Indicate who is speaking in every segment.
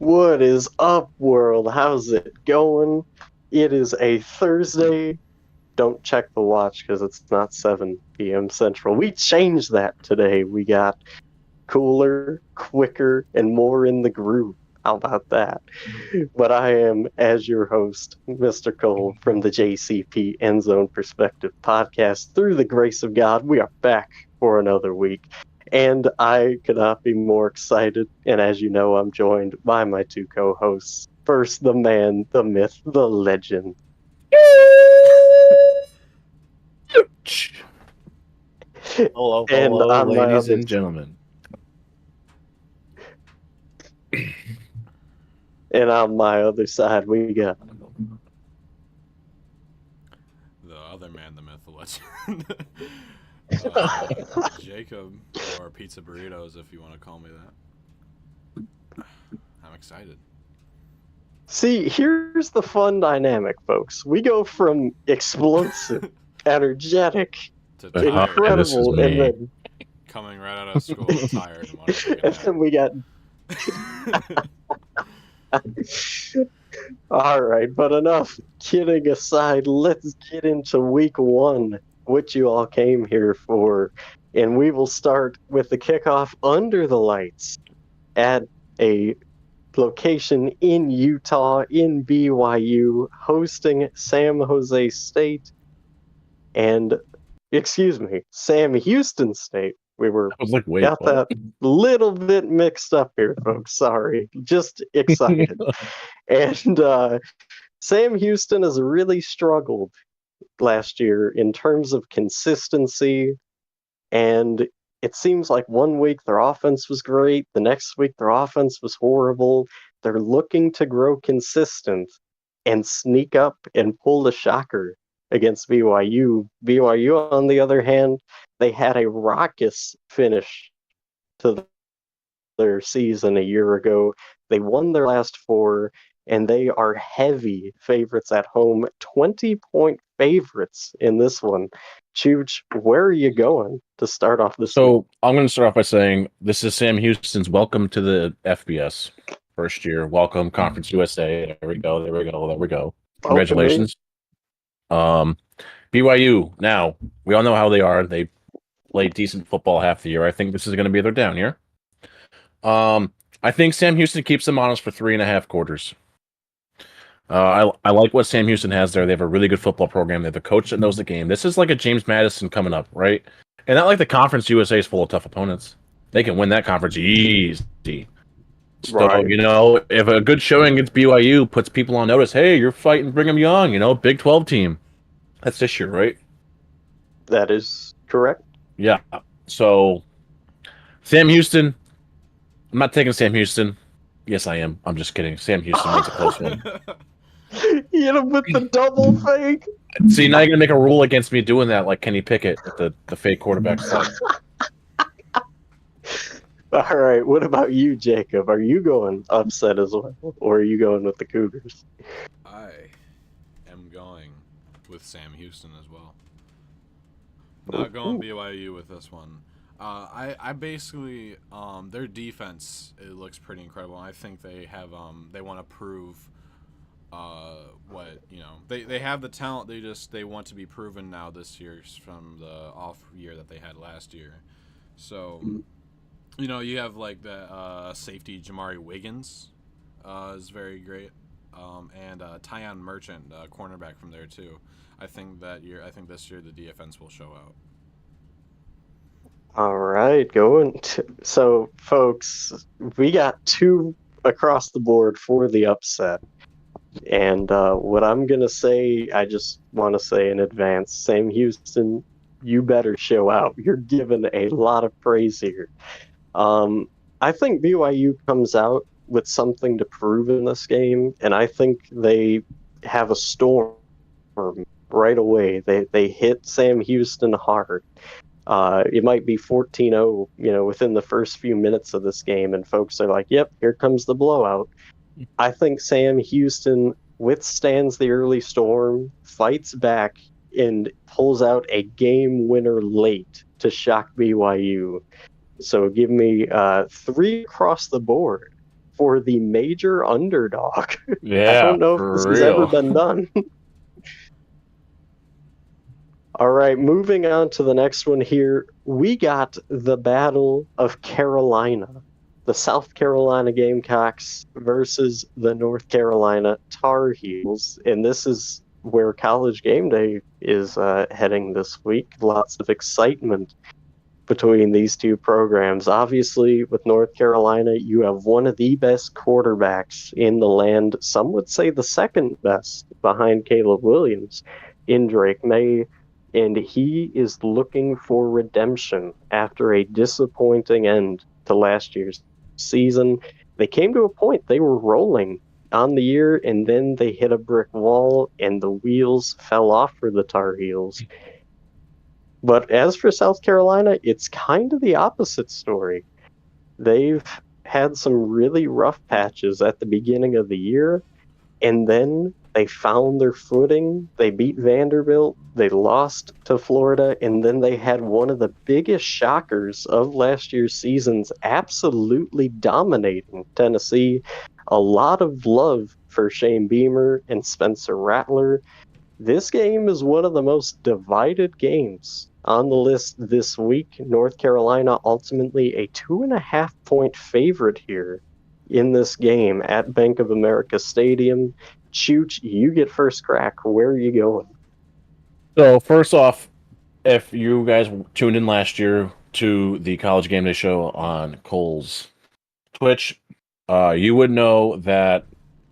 Speaker 1: What is up, world? How's it going? It is a Thursday. Don't check the watch because it's not 7 p.m. Central. We changed that today. We got cooler, quicker, and more in the groove. How about that? But I am, as your host, Mr. Cole from the JCP End Zone Perspective podcast. Through the grace of God, we are back for another week. And I could not be more excited. And as you know, I'm joined by my two co-hosts. First, the man, the myth, the legend.
Speaker 2: Hello,
Speaker 1: And
Speaker 2: hello,
Speaker 1: on my
Speaker 2: ladies
Speaker 1: other
Speaker 2: and gentlemen.
Speaker 1: and on my other side, we got
Speaker 3: The other man, the myth, the legend. Jacob, or Pizza Burritos, if you want to call me that. I'm excited.
Speaker 1: See, here's the fun dynamic, folks. We go from explosive, energetic,
Speaker 3: To
Speaker 2: Hi,
Speaker 3: tired,
Speaker 2: this is
Speaker 1: incredible, and
Speaker 2: me.
Speaker 1: then
Speaker 3: coming right out of school, tired, and want to take a
Speaker 1: and
Speaker 3: nap.
Speaker 1: then we got all right, but enough kidding aside. Let's get into week one, which you all came here for, and we will start with the kickoff under the lights at a location in Utah, in BYU, hosting Sam Jose State and, excuse me, Sam Houston State. We were
Speaker 2: I was like, wait,
Speaker 1: got
Speaker 2: what?
Speaker 1: that little bit mixed up here, folks. Sorry, just excited. And Sam Houston has really struggled last year in terms of consistency, and it seems like one week their offense was great, the next week their offense was horrible. They're looking to grow consistent and sneak up and pull the shocker against BYU. BYU, on the other hand, they had a raucous finish to their season a year ago. They won their last four, and they are heavy favorites at home, 20-point favorites in this one. Chooch, where are you going to start off this week?
Speaker 2: So I'm going to start off by saying this is Sam Houston's welcome to the FBS. First year, welcome Conference USA. There we go. There we go. There we go. Congratulations. BYU. Now we all know how they are. They play decent football half the year. I think this is going to be their down year. I think Sam Houston keeps them honest for 3.5 quarters. I like what Sam Houston has there. They have a really good football program. They have a coach that knows the game. This is like a James Madison coming up, right? And not like the Conference USA is full of tough opponents. They can win that conference easy. So,
Speaker 1: Right.
Speaker 2: if a good showing against BYU puts people on notice, hey, you're fighting Brigham Young, Big 12 team. That's this year, right?
Speaker 1: That is correct.
Speaker 2: Yeah. So, Sam Houston. I'm not taking Sam Houston. Yes, I am. I'm just kidding. Sam Houston makes a close one.
Speaker 1: You hit him with the double fake.
Speaker 2: See, now you're gonna make a rule against me doing that, like Kenny Pickett with the fake quarterback stuff.
Speaker 1: All right, what about you, Jacob? Are you going upset as well, or are you going with the Cougars?
Speaker 3: I am going with Sam Houston as well. Not going BYU with this one. I basically their defense, it looks pretty incredible. I think they have they want to prove what they have the talent. They want to be proven now this year from the off year that they had last year. So you have like the safety Jamari Wiggins is very great, and Tyon Merchant, cornerback from there too. I think this year the defense will show out.
Speaker 1: All right, so, folks, we got two across the board for the upset. And what I'm going to say, I just want to say in advance, Sam Houston, you better show out. You're given a lot of praise here. I think BYU comes out with something to prove in this game, and I think they have a storm right away. They hit Sam Houston hard. It might be 14-0, within the first few minutes of this game, and folks are like, yep, here comes the blowout. I think Sam Houston withstands the early storm, fights back, and pulls out a game winner late to shock BYU. So give me 3 across the board for the major underdog.
Speaker 2: Yeah,
Speaker 1: I don't know if
Speaker 2: for
Speaker 1: this has ever
Speaker 2: real.
Speaker 1: been done. All right, moving on to the next one here. We got the Battle of Carolina. The South Carolina Gamecocks versus the North Carolina Tar Heels. And this is where College Game Day is heading this week. Lots of excitement between these two programs. Obviously, with North Carolina, you have one of the best quarterbacks in the land. Some would say the second best behind Caleb Williams in Drake May. And he is looking for redemption after a disappointing end to last year's season. They came to a point they were rolling on the year, and then they hit a brick wall, and the wheels fell off for the Tar Heels. But as for South Carolina, it's kind of the opposite story. They've had some really rough patches at the beginning of the year, and then they found their footing. They beat Vanderbilt, they lost to Florida, and then they had one of the biggest shockers of last year's seasons absolutely dominating Tennessee. A lot of love for Shane Beamer and Spencer Rattler. This game is one of the most divided games on the list this week. North Carolina ultimately a 2.5 point favorite here in this game at Bank of America Stadium. Chooch, you get first crack. Where are you going?
Speaker 2: So first off, if you guys tuned in last year to the College Game Day show on Cole's Twitch, you would know that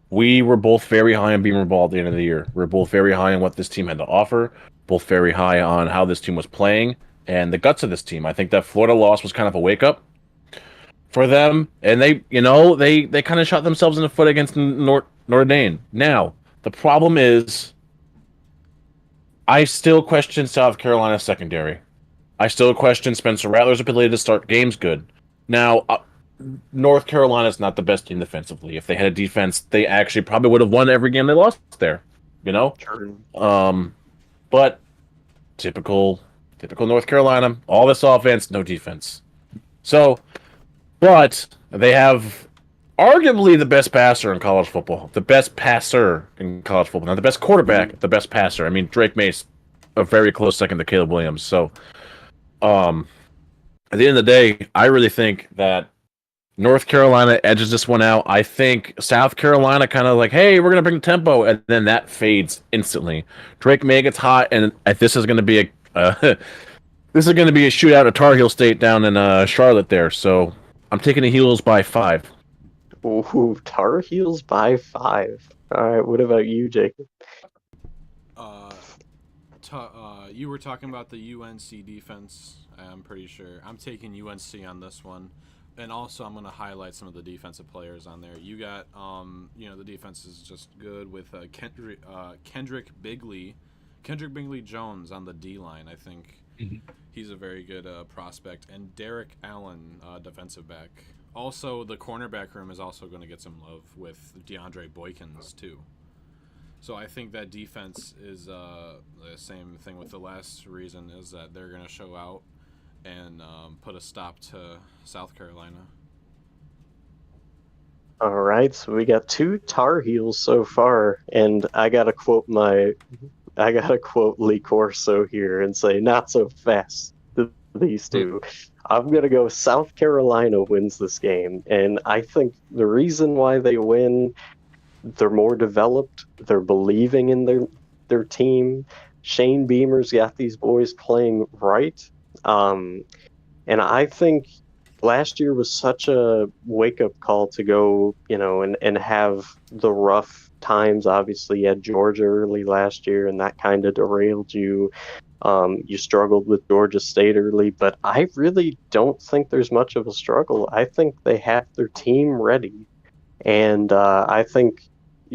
Speaker 2: we were both very high on Beamer Ball at the end of the year. We were both very high on what this team had to offer, both very high on how this team was playing, and the guts of this team. I think that Florida loss was kind of a wake-up for them, and they kind of shot themselves in the foot against Notre Dame. Now, the problem is, I still question South Carolina's secondary. I still question Spencer Rattler's ability to start games good. Now, North Carolina's not the best team defensively. If they had a defense, they actually probably would have won every game they lost there. You know?
Speaker 1: True.
Speaker 2: But typical North Carolina, all this offense, no defense. So, but they have arguably the best passer in college football. The best passer in college football. Not the best quarterback, the best passer. I mean, Drake May's a very close second to Caleb Williams. So, at the end of the day, I really think that North Carolina edges this one out. I think South Carolina kind of like, hey, we're going to bring tempo, and then that fades instantly. Drake May gets hot, and this is going to be a this is going to be a shootout at Tar Heel State down in Charlotte there. So I'm taking the Heels by 5.
Speaker 1: Ooh, Tar Heels by 5. All right, what about you, Jacob?
Speaker 3: You were talking about the UNC defense. I'm pretty sure. I'm taking UNC on this one. And also, I'm going to highlight some of the defensive players on there. You got, the defense is just good with Kendrick Bigley Jones on the D line. I think he's a very good prospect, and Derek Allen, defensive back. Also, the cornerback room is also going to get some love with DeAndre Boykins too. So I think that defense is the same thing with the last reason is that they're going to show out and put a stop to South Carolina.
Speaker 1: All right, so we got 2 Tar Heels so far, and I gotta quote Lee Corso here and say, not so fast, these two. I'm gonna go South Carolina wins this game, and I think the reason why they win, they're more developed, they're believing in their team. Shane Beamer's got these boys playing right. And I think last year was such a wake-up call to go, and have the rough times. Obviously, you had Georgia early last year, and that kind of derailed you. You struggled with Georgia State early, but I really don't think there's much of a struggle. I think they have their team ready. And I think,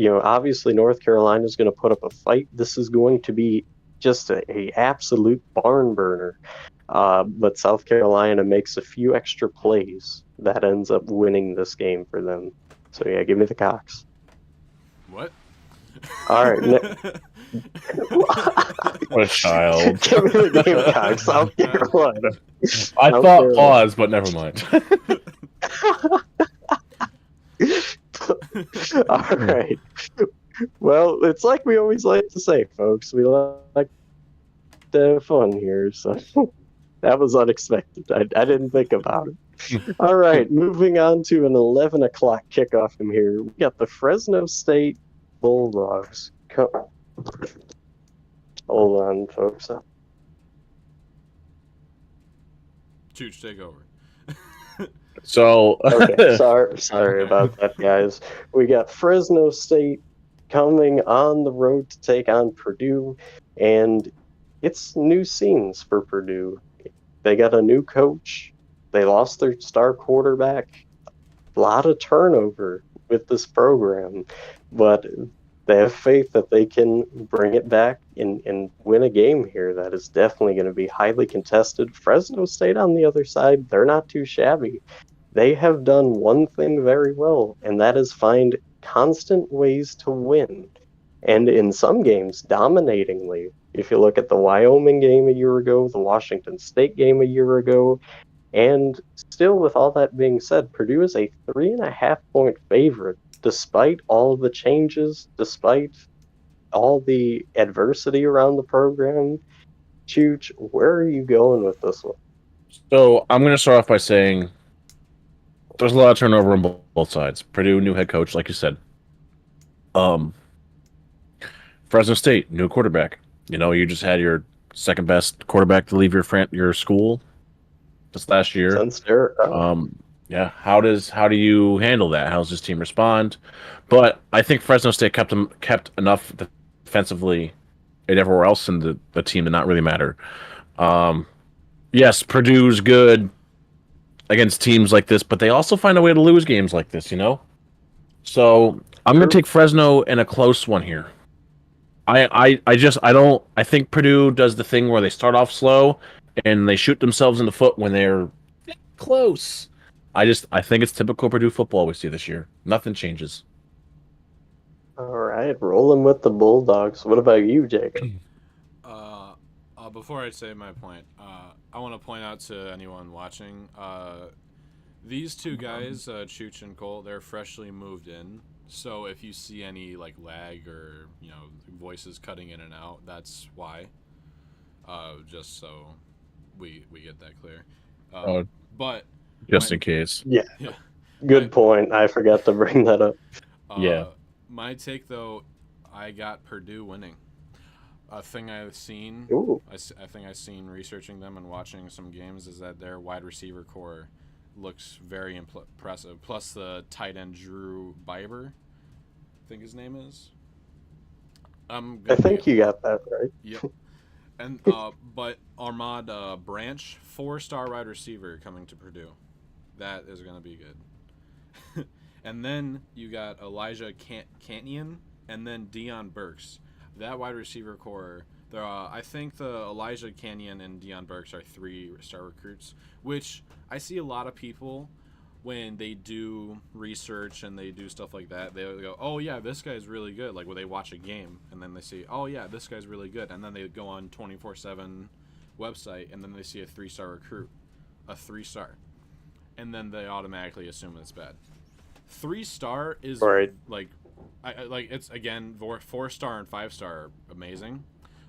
Speaker 1: obviously North Carolina is going to put up a fight. This is going to be just a absolute barn burner. But South Carolina makes a few extra plays that ends up winning this game for them. So yeah, give me the Cox.
Speaker 3: What?
Speaker 1: All right.
Speaker 2: What a child.
Speaker 1: Give me the Gamecocks, South Carolina.
Speaker 2: I thought pause, but never mind.
Speaker 1: All right. Well, it's like we always like to say, folks. We like to have fun here, so that was unexpected. I didn't think about it. All right, moving on to an 11 o'clock kickoff from here. We got the Fresno State Bulldogs. Hold on, folks.
Speaker 3: Chooch, take over.
Speaker 2: So
Speaker 1: Okay, sorry about that, guys. We got Fresno State coming on the road to take on Purdue, and it's new scenes for Purdue. They got a new coach. They lost their star quarterback. A lot of turnover with this program, but they have faith that they can bring it back and win a game here that is definitely going to be highly contested. Fresno State, on the other side, they're not too shabby. They have done one thing very well, and that is find constant ways to win. And in some games, dominatingly. If you look at the Wyoming game a year ago, the Washington State game a year ago, and still, with all that being said, Purdue is a 3.5 point favorite, despite all the changes, despite all the adversity around the program. Chooch, where are you going with this one?
Speaker 2: So I'm going to start off by saying there's a lot of turnover on both sides. Purdue, new head coach, like you said. Fresno State, new quarterback. You know, you just had your second best quarterback to leave your school this last year.
Speaker 1: Since Derek,
Speaker 2: Yeah. How do you handle that? How does this team respond? But I think Fresno State kept enough defensively and everywhere else in the team to not really matter. Yes, Purdue's good against teams like this, but they also find a way to lose games like this, you know? So I'm going to take Fresno in a close one here. I think Purdue does the thing where they start off slow and they shoot themselves in the foot when they're close. I think it's typical Purdue football we see this year. Nothing changes.
Speaker 1: all right, rolling with the Bulldogs. What about you, Jacob?
Speaker 3: Before I say my point, I want to point out to anyone watching, these two guys, Chooch and Cole, they're freshly moved in. So if you see any like lag or voices cutting in and out, that's why. Just so we get that clear. But
Speaker 2: Just in case.
Speaker 1: Yeah,
Speaker 3: yeah,
Speaker 1: good point. I forgot to bring that up.
Speaker 2: Yeah.
Speaker 3: My take though, I got Purdue winning. A thing I've seen,
Speaker 1: Ooh.
Speaker 3: I think I've seen researching them and watching some games is that their wide receiver core looks very impressive. Plus the tight end Drew Biber, I think his name is.
Speaker 1: I think you got that right.
Speaker 3: Yep. And but Armand Branch, 4-star wide receiver coming to Purdue. That is going to be good. And then you got Elijah Canyon and then Deion Burks. That wide receiver core, I think the Elijah Canyon and Deion Burks are 3-star recruits, which I see a lot of people when they do research and they do stuff like that, they go, oh yeah, this guy's really good. Like when they watch a game and then they see, oh yeah, this guy's really good. And then they go on 24/7 website and then they see a 3-star recruit, a 3-star. And then they automatically assume it's bad. 3-star is
Speaker 1: Right.
Speaker 3: like it's again 4-star and 5-star are amazing,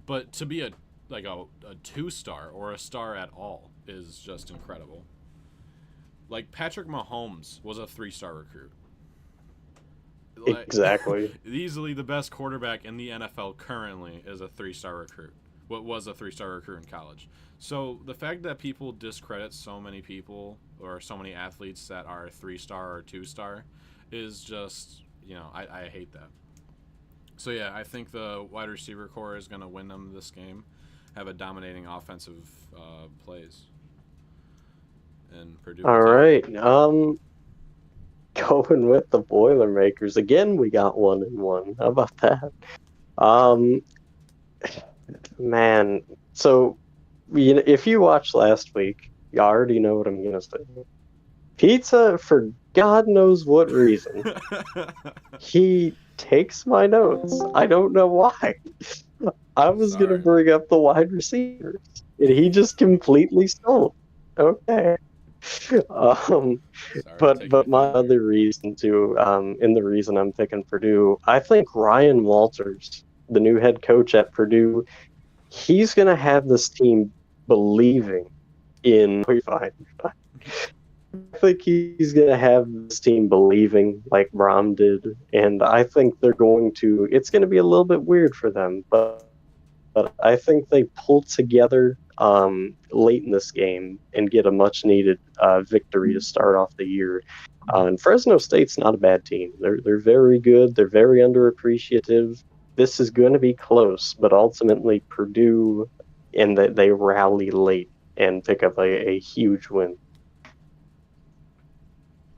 Speaker 3: but to be a 2-star or a star at all is just incredible. Like Patrick Mahomes was a 3-star recruit.
Speaker 1: Exactly.
Speaker 3: Easily the best quarterback in the NFL currently is a 3-star recruit. What was a 3-star recruit in college. So the fact that people discredit so many people or so many athletes that are 3-star or 2-star is just, I hate that. So yeah, I think the wide receiver core is going to win them this game, have a dominating offensive plays. And Purdue.
Speaker 1: All right. Going with the Boilermakers again. We got 1-1. How about that? Man. So, if you watched last week, you already know what I'm gonna say. Pizza, for God knows what reason, he takes my notes. I don't know why. I was gonna bring up the wide receivers, and he just completely stole. Okay. Um,
Speaker 3: Sorry, I'm taking
Speaker 1: but
Speaker 3: a
Speaker 1: my
Speaker 3: thing here.
Speaker 1: other reason too, and the reason I'm picking Purdue, I think Ryan Walters, the new head coach at Purdue, he's gonna have this team believing in. You're fine. I think he's gonna have this team believing like Brom did, and I think they're going to. It's gonna be a little bit weird for them, but I think they pull together late in this game and get a much needed victory to start off the year. And Fresno State's not a bad team. They're very good. They're very underappreciative. This is going to be close, but ultimately Purdue and that they rally late and pick up a huge win.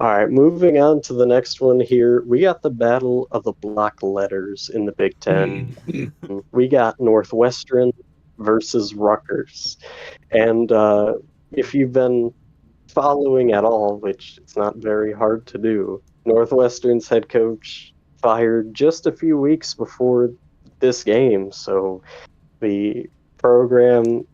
Speaker 1: All right, moving on to the next one here. We got the battle of the block letters in the Big Ten. We got Northwestern versus Rutgers. And if you've been following at all, which it's not very hard to do, Northwestern's head coach fired just a few weeks before this game. So the program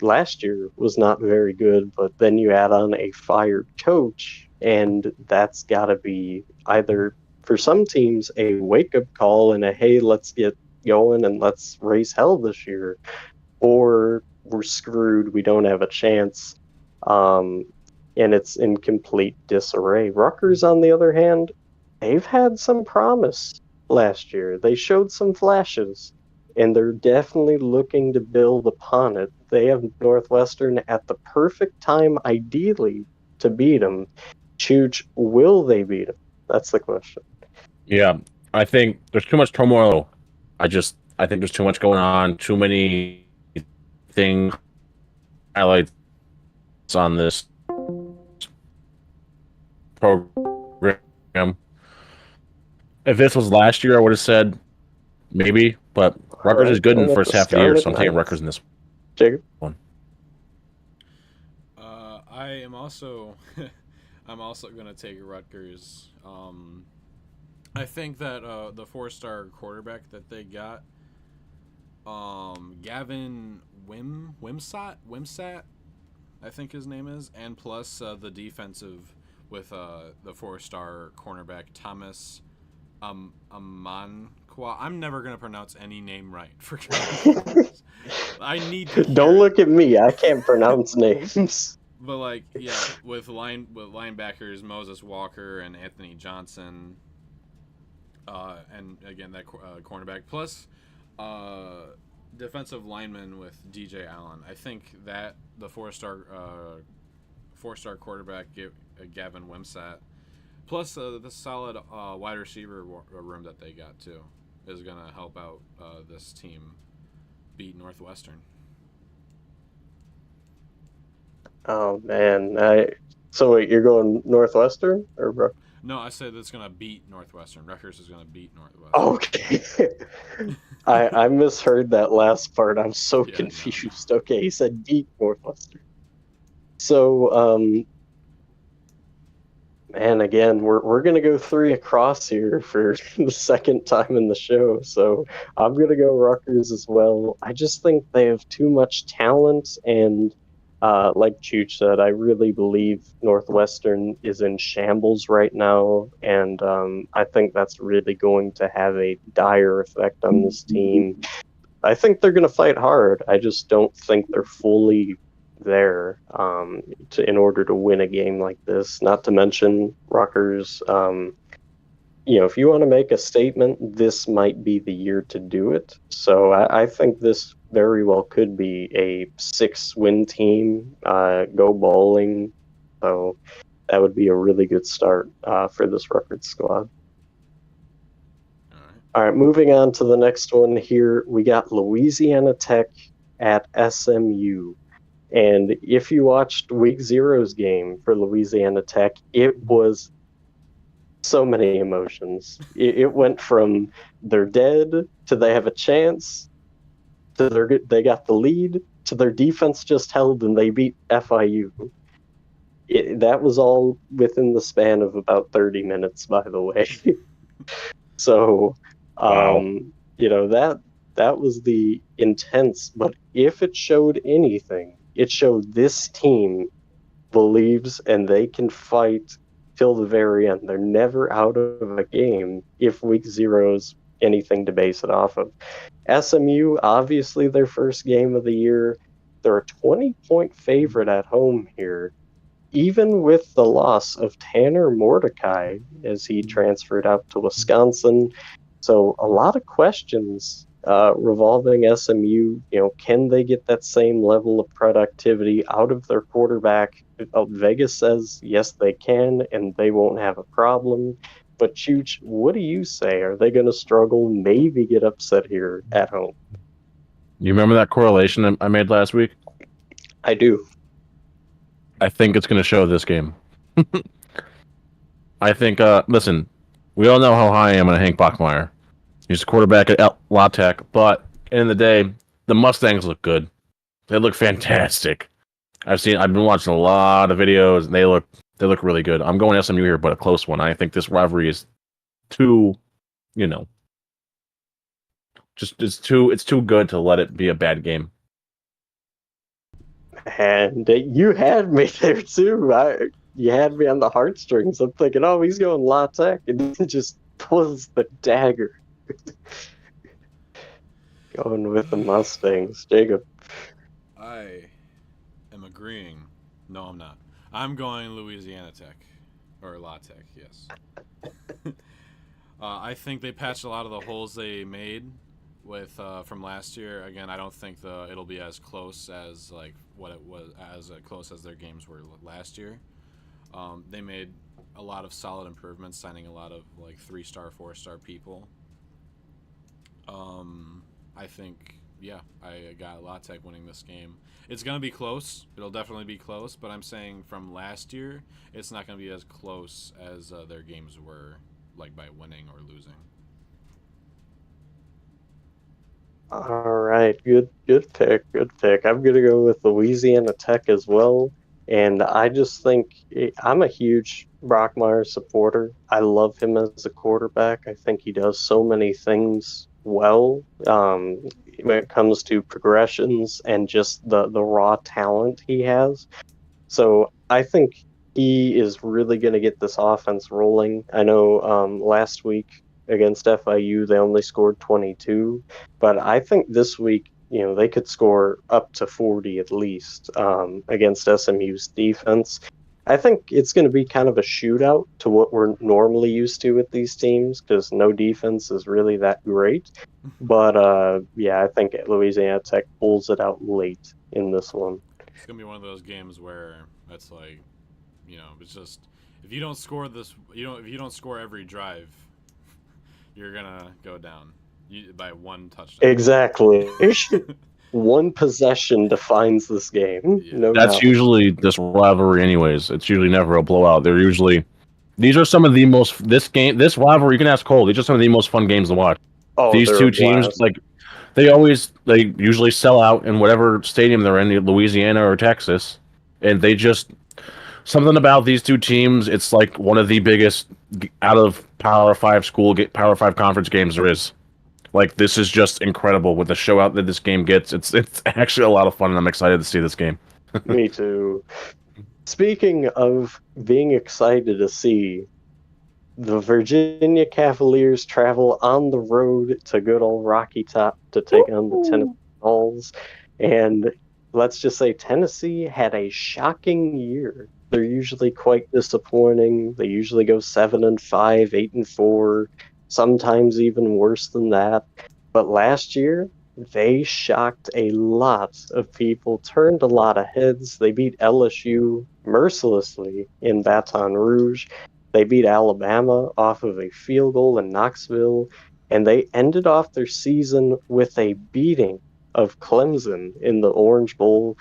Speaker 1: last year was not very good, but then you add on a fired coach, and that's got to be either for some teams a wake up call and a hey, let's get going and let's raise hell this year, or we're screwed, we don't have a chance. Um, and it's in complete disarray. Rutgers, on the other hand, they've had some promise last year. They showed some flashes, and they're definitely looking to build upon it. They have Northwestern at the perfect time, ideally, to beat them. Chooch, will they beat them? That's the question.
Speaker 2: Yeah, I think there's too much turmoil. I think there's too much going on, too many things highlights on this program. If this was last year, I would have said maybe, but
Speaker 1: All
Speaker 2: Rutgers
Speaker 1: right,
Speaker 2: is good in
Speaker 1: going
Speaker 2: the
Speaker 1: with
Speaker 2: first
Speaker 1: the
Speaker 2: half of the year,
Speaker 1: Scarlet
Speaker 2: so I'm taking
Speaker 1: Knights.
Speaker 2: Rutgers in this
Speaker 1: Jacob?
Speaker 2: one.
Speaker 3: I am also, I'm also gonna take Rutgers. I think that the four-star quarterback that they got, Gavin Wimsat, I think his name is, and plus the defensive with the four-star cornerback Thomas Amanqua. I'm never gonna pronounce any name right. For I need to hear
Speaker 1: Don't
Speaker 3: it.
Speaker 1: look at me. I can't pronounce names.
Speaker 3: But like, yeah, with linebackers Moses Walker and Anthony Johnson, and again that cornerback plus defensive lineman with DJ Allen. I think that the four-star quarterback Gavin Wimsat, plus the solid wide receiver room that they got too, is gonna help out this team beat Northwestern.
Speaker 1: Oh man, so wait, you're going Northwestern or
Speaker 3: No, I said it's gonna beat Northwestern. Rutgers is gonna beat Northwestern.
Speaker 1: Okay. I misheard that last part. I'm so
Speaker 3: Yeah, no.
Speaker 1: confused. Okay, he said beat Northwestern. So and again, we're gonna go three across here for the second time in the show. So I'm gonna go Rutgers as well. I just think they have too much talent, and like Chooch said, I really believe Northwestern is in shambles right now, and I think that's really going to have a dire effect on this team. I think they're going to fight hard. I just don't think they're fully there in order to win a game like this. Not to mention Rutgers. If you want to make a statement, this might be the year to do it. So I think this very well could be a 6-win team. Go bowling. So that would be a really good start for this Rutgers squad. All right, moving on to the next one here. We got Louisiana Tech at SMU. And if you watched Week Zero's game for Louisiana Tech, it was so many emotions. It went from they're dead to they have a chance to they got the lead to their defense just held and they beat FIU. That was all within the span of about 30 minutes, by the way. So,
Speaker 2: Wow.
Speaker 1: that was the intense. But if it showed anything, it showed this team believes, and they can fight till the very end. They're never out of a game if week 0's anything to base it off of. SMU, obviously their first game of the year. They're a 20-point favorite at home here, even with the loss of Tanner Mordecai as he transferred out to Wisconsin. So a lot of questions revolving SMU. Can they get that same level of productivity out of their quarterback? Vegas says yes, they can, and they won't have a problem. But Chooch, what do you say? Are they going to struggle? Maybe get upset here at home?
Speaker 2: You remember that correlation I made last week?
Speaker 1: I do.
Speaker 2: I think it's going to show this game. I think, listen, we all know how high I am on Hank Bachmeier. He's a quarterback at La Tech, but in the day, the Mustangs look good. They look fantastic. I've been watching a lot of videos, and they look really good. I'm going SMU here, but a close one. I think this rivalry is too, it's too good to let it be a bad game.
Speaker 1: And you had me there too. You had me on the heartstrings. I'm thinking, oh, he's going La Tech, and he just pulls the dagger. Going with the Mustangs. Jacob.
Speaker 3: I am agreeing. No, I'm not. I'm going Louisiana Tech. Or La Tech, yes. I think they patched a lot of the holes they made with from last year. Again, I don't think it'll be as close as like what it was, as close as their games were last year. They made a lot of solid improvements, signing a lot of like 3-star, 4-star people. I think, yeah, I got La Tech winning this game. It's going to be close. It'll definitely be close, but I'm saying from last year, it's not going to be as close as their games were, like by winning or losing.
Speaker 1: All right, good pick, good pick. I'm gonna go with Louisiana Tech as well, and I just think I'm a huge Brockmeyer supporter. I love him as a quarterback. I think he does so many things well when it comes to progressions and just the raw talent he has. So I think he is really going to get this offense rolling. I know last week against FIU they only scored 22, but I think this week they could score up to 40 at least against SMU's defense. I think it's going to be kind of a shootout to what we're normally used to with these teams because no defense is really that great. But yeah, I think Louisiana Tech pulls it out late in this one.
Speaker 3: It's going to be one of those games where it's like, it's just if you don't score if you don't score every drive, you're going to go down by one touchdown.
Speaker 1: Exactly. One possession defines this game.
Speaker 3: Yeah.
Speaker 1: No
Speaker 2: That's
Speaker 1: doubt.
Speaker 2: usually this rivalry, anyways. It's usually never a blowout. These are some of the most this rivalry. You can ask Cole. These are some of the most fun games to watch.
Speaker 1: Oh,
Speaker 2: These two teams, like they usually sell out in whatever stadium they're in, Louisiana or Texas, and they just something about these two teams. It's like one of the biggest out of Power 5 Power 5 conference games there is. Like this is just incredible with the show out that this game gets. It's actually a lot of fun, and I'm excited to see this game.
Speaker 1: Me too. Speaking of being excited to see, the Virginia Cavaliers travel on the road to good old Rocky Top to take on the Tennessee Vols. And let's just say Tennessee had a shocking year. They're usually quite disappointing. They usually go 7-5, 8-4, sometimes even worse than that. But last year, they shocked a lot of people, turned a lot of heads. They beat LSU mercilessly in Baton Rouge. They beat Alabama off of a field goal in Knoxville, and they ended off their season with a beating of Clemson in the Orange Bowl.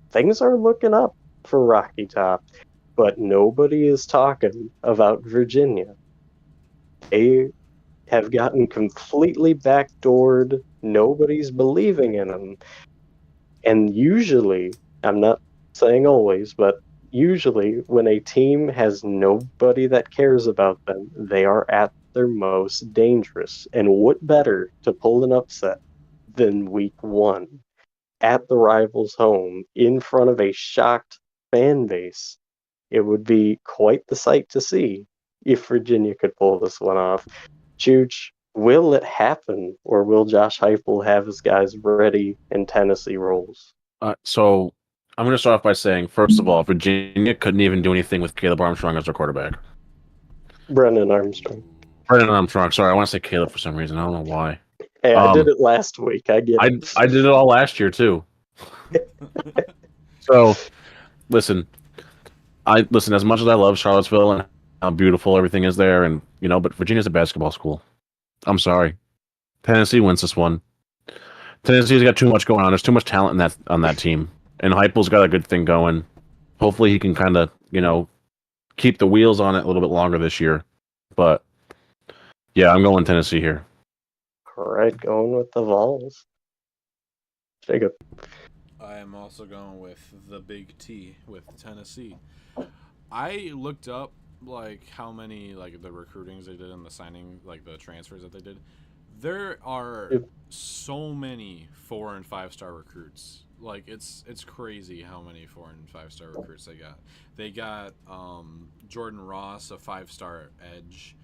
Speaker 1: Things are looking up for Rocky Top, but nobody is talking about Virginia. They have gotten completely backdoored. Nobody's believing in them. And usually, I'm not saying always, but usually when a team has nobody that cares about them, they are at their most dangerous. And what better to pull an upset than week 1 at the rival's home in front of a shocked fan base it would be quite the sight to see if Virginia could pull this one off. Chooch, will it happen, or will Josh Heupel have his guys ready in Tennessee roles?
Speaker 2: So I'm going to start off by saying, first of all, Virginia couldn't even do anything with Caleb Armstrong as their quarterback.
Speaker 1: Brennan Armstrong.
Speaker 2: Brennan Armstrong. Sorry, I want to say Caleb for some reason. I don't know why.
Speaker 1: Hey, I did it last week. I get it.
Speaker 2: I did it all last year too. So listen, as much as I love Charlottesville and how beautiful everything is there, and but Virginia's a basketball school. I'm sorry, Tennessee wins this one. Tennessee's got too much going on. There's too much talent on that team, and Heupel's got a good thing going. Hopefully, he can kind of keep the wheels on it a little bit longer this year. But yeah, I'm going Tennessee here.
Speaker 1: All right, going with the Vols. Jacob.
Speaker 3: I am also going with the Big T with Tennessee. I looked up how many the recruitings they did and the signing the transfers that they did. There are so many 4- and 5-star recruits. It's crazy how many 4- and 5-star recruits they got. They got Jordan Ross, a 5-star edge,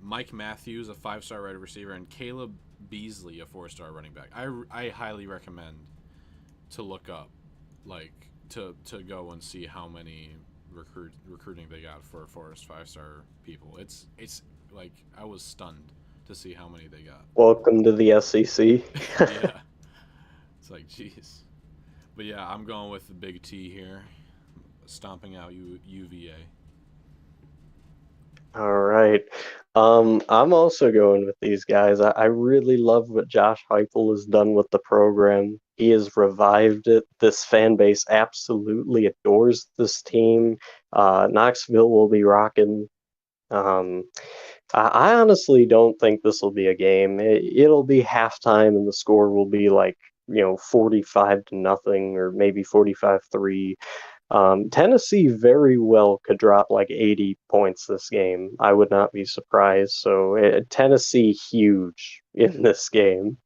Speaker 3: Mike Matthews, a 5-star wide receiver, and Caleb Beasley, a 4-star running back. I highly recommend to look up, to go and see how many recruiting they got for 4- and 5-star people. It's I was stunned to see how many they got.
Speaker 1: Welcome to the SEC.
Speaker 3: Yeah. It's jeez. But yeah, I'm going with the Big T here, stomping out UVA.
Speaker 1: All right. I'm also going with these guys. I really love what Josh Heupel has done with the program. He has revived it. This fan base absolutely adores this team. Knoxville will be rocking. I honestly don't think this will be a game. It'll be halftime, and the score will be 45-0, or maybe 45-3. Tennessee very well could drop 80 points this game. I would not be surprised. So Tennessee huge in this game.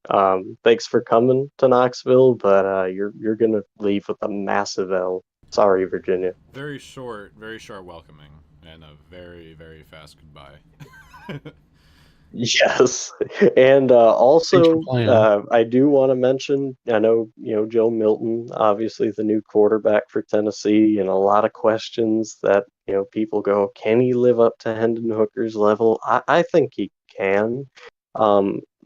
Speaker 1: Thanks for coming to Knoxville, but you're gonna leave with a massive L. Sorry, Virginia.
Speaker 3: Very short welcoming, and a very, very fast goodbye.
Speaker 1: Yes, and also I do want to mention. I know Joe Milton, obviously the new quarterback for Tennessee, and a lot of questions that people go, can he live up to Hendon Hooker's level? I think he can.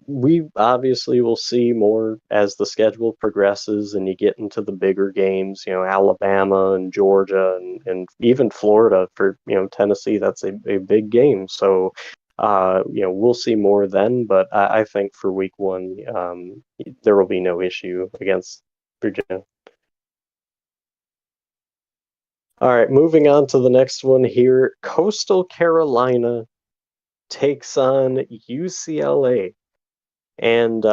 Speaker 1: We obviously will see more as the schedule progresses and you get into the bigger games. Alabama and Georgia and even Florida for Tennessee. That's a big game. So. We'll see more then, but I think for week one, there will be no issue against Virginia. All right, moving on to the next one here. Coastal Carolina takes on UCLA. And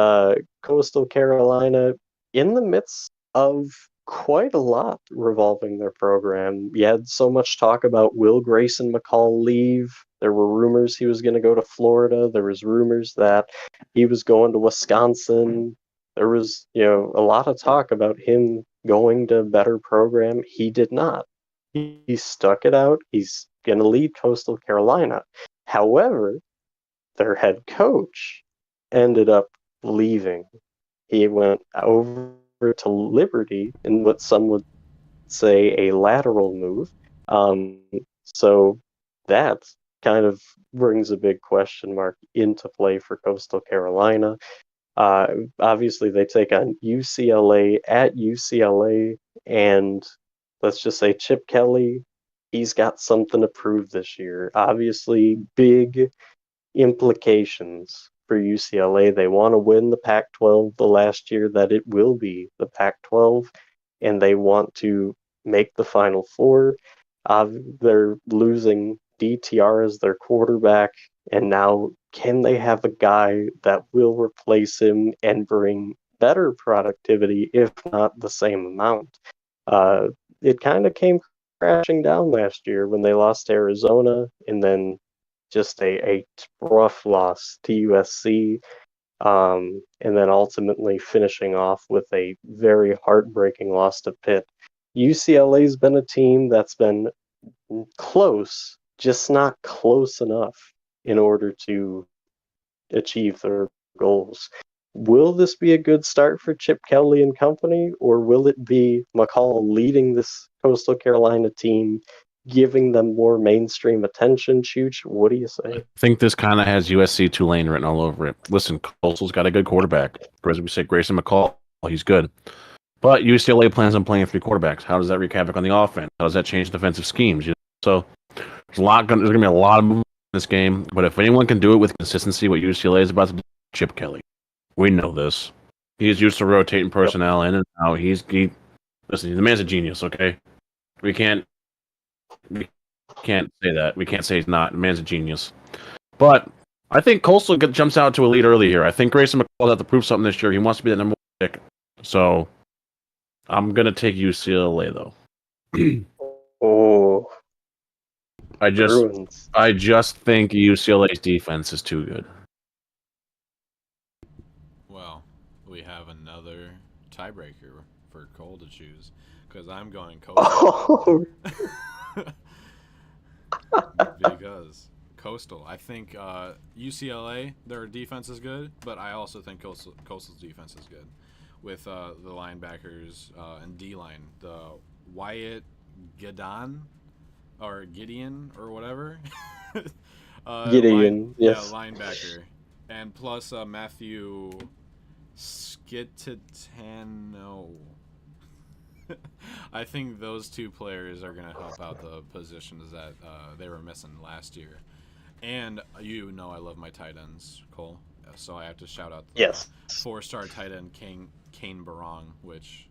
Speaker 1: Coastal Carolina, in the midst of quite a lot revolving their program. You had so much talk about will Grayson McCall leave. There were rumors he was going to go to Florida. There was rumors that he was going to Wisconsin. There was, a lot of talk about him going to a better program. He did not. He stuck it out. He's going to lead Coastal Carolina. However, their head coach ended up leaving. He went over to Liberty in what some would say a lateral move. So that kind of brings a big question mark into play for Coastal Carolina. Obviously, they take on UCLA at UCLA, and let's just say Chip Kelly, he's got something to prove this year. Obviously, big implications for UCLA. They want to win the Pac-12 the last year that it will be the Pac-12, and they want to make the Final Four. They're losing DTR as their quarterback, and now can they have a guy that will replace him and bring better productivity, if not the same amount? It kind of came crashing down last year when they lost to Arizona, and then just a rough loss to USC, and then ultimately finishing off with a very heartbreaking loss to Pitt. UCLA's been a team that's been close, just not close enough in order to achieve their goals. Will this be a good start for Chip Kelly and company, or will it be McCall leading this Coastal Carolina team, giving them more mainstream attention? Chooch, what do you say?
Speaker 2: I think this kind of has USC Tulane written all over it. Listen, Coastal's got a good quarterback. As we say, Grayson McCall, he's good. But UCLA plans on playing 3 quarterbacks. How does that wreak havoc on the offense? How does that change defensive schemes? So there's going to be a lot of movement in this game. But if anyone can do it with consistency, what UCLA is about to do, Chip Kelly. We know this. He's used to rotating personnel in and out. Listen, the man's a genius. Okay, we can't say that. We can't say he's not. The man's a genius. But I think Coastal jumps out to a lead early here. I think Grayson McCall has to prove something this year. He wants to be the number 1 pick. So I'm gonna take UCLA though.
Speaker 1: Oh,
Speaker 2: I
Speaker 1: Bruins.
Speaker 2: just think UCLA's defense is too good.
Speaker 3: Well, we have another tiebreaker for Cole to choose because I'm going Coastal.
Speaker 1: Oh,
Speaker 3: Because Coastal, I think UCLA, their defense is good, but I also think Coastal's defense is good with the linebackers and D line, the Wyatt Gideon or whatever.
Speaker 1: Gideon,
Speaker 3: Yeah,
Speaker 1: yes.
Speaker 3: linebacker, and plus Matthew Skititano. I think those 2 players are going to help out the positions that they were missing last year. And I love my tight ends, Cole. So I have to shout out the
Speaker 1: Yes.
Speaker 3: 4-star tight end Kane Barong, which,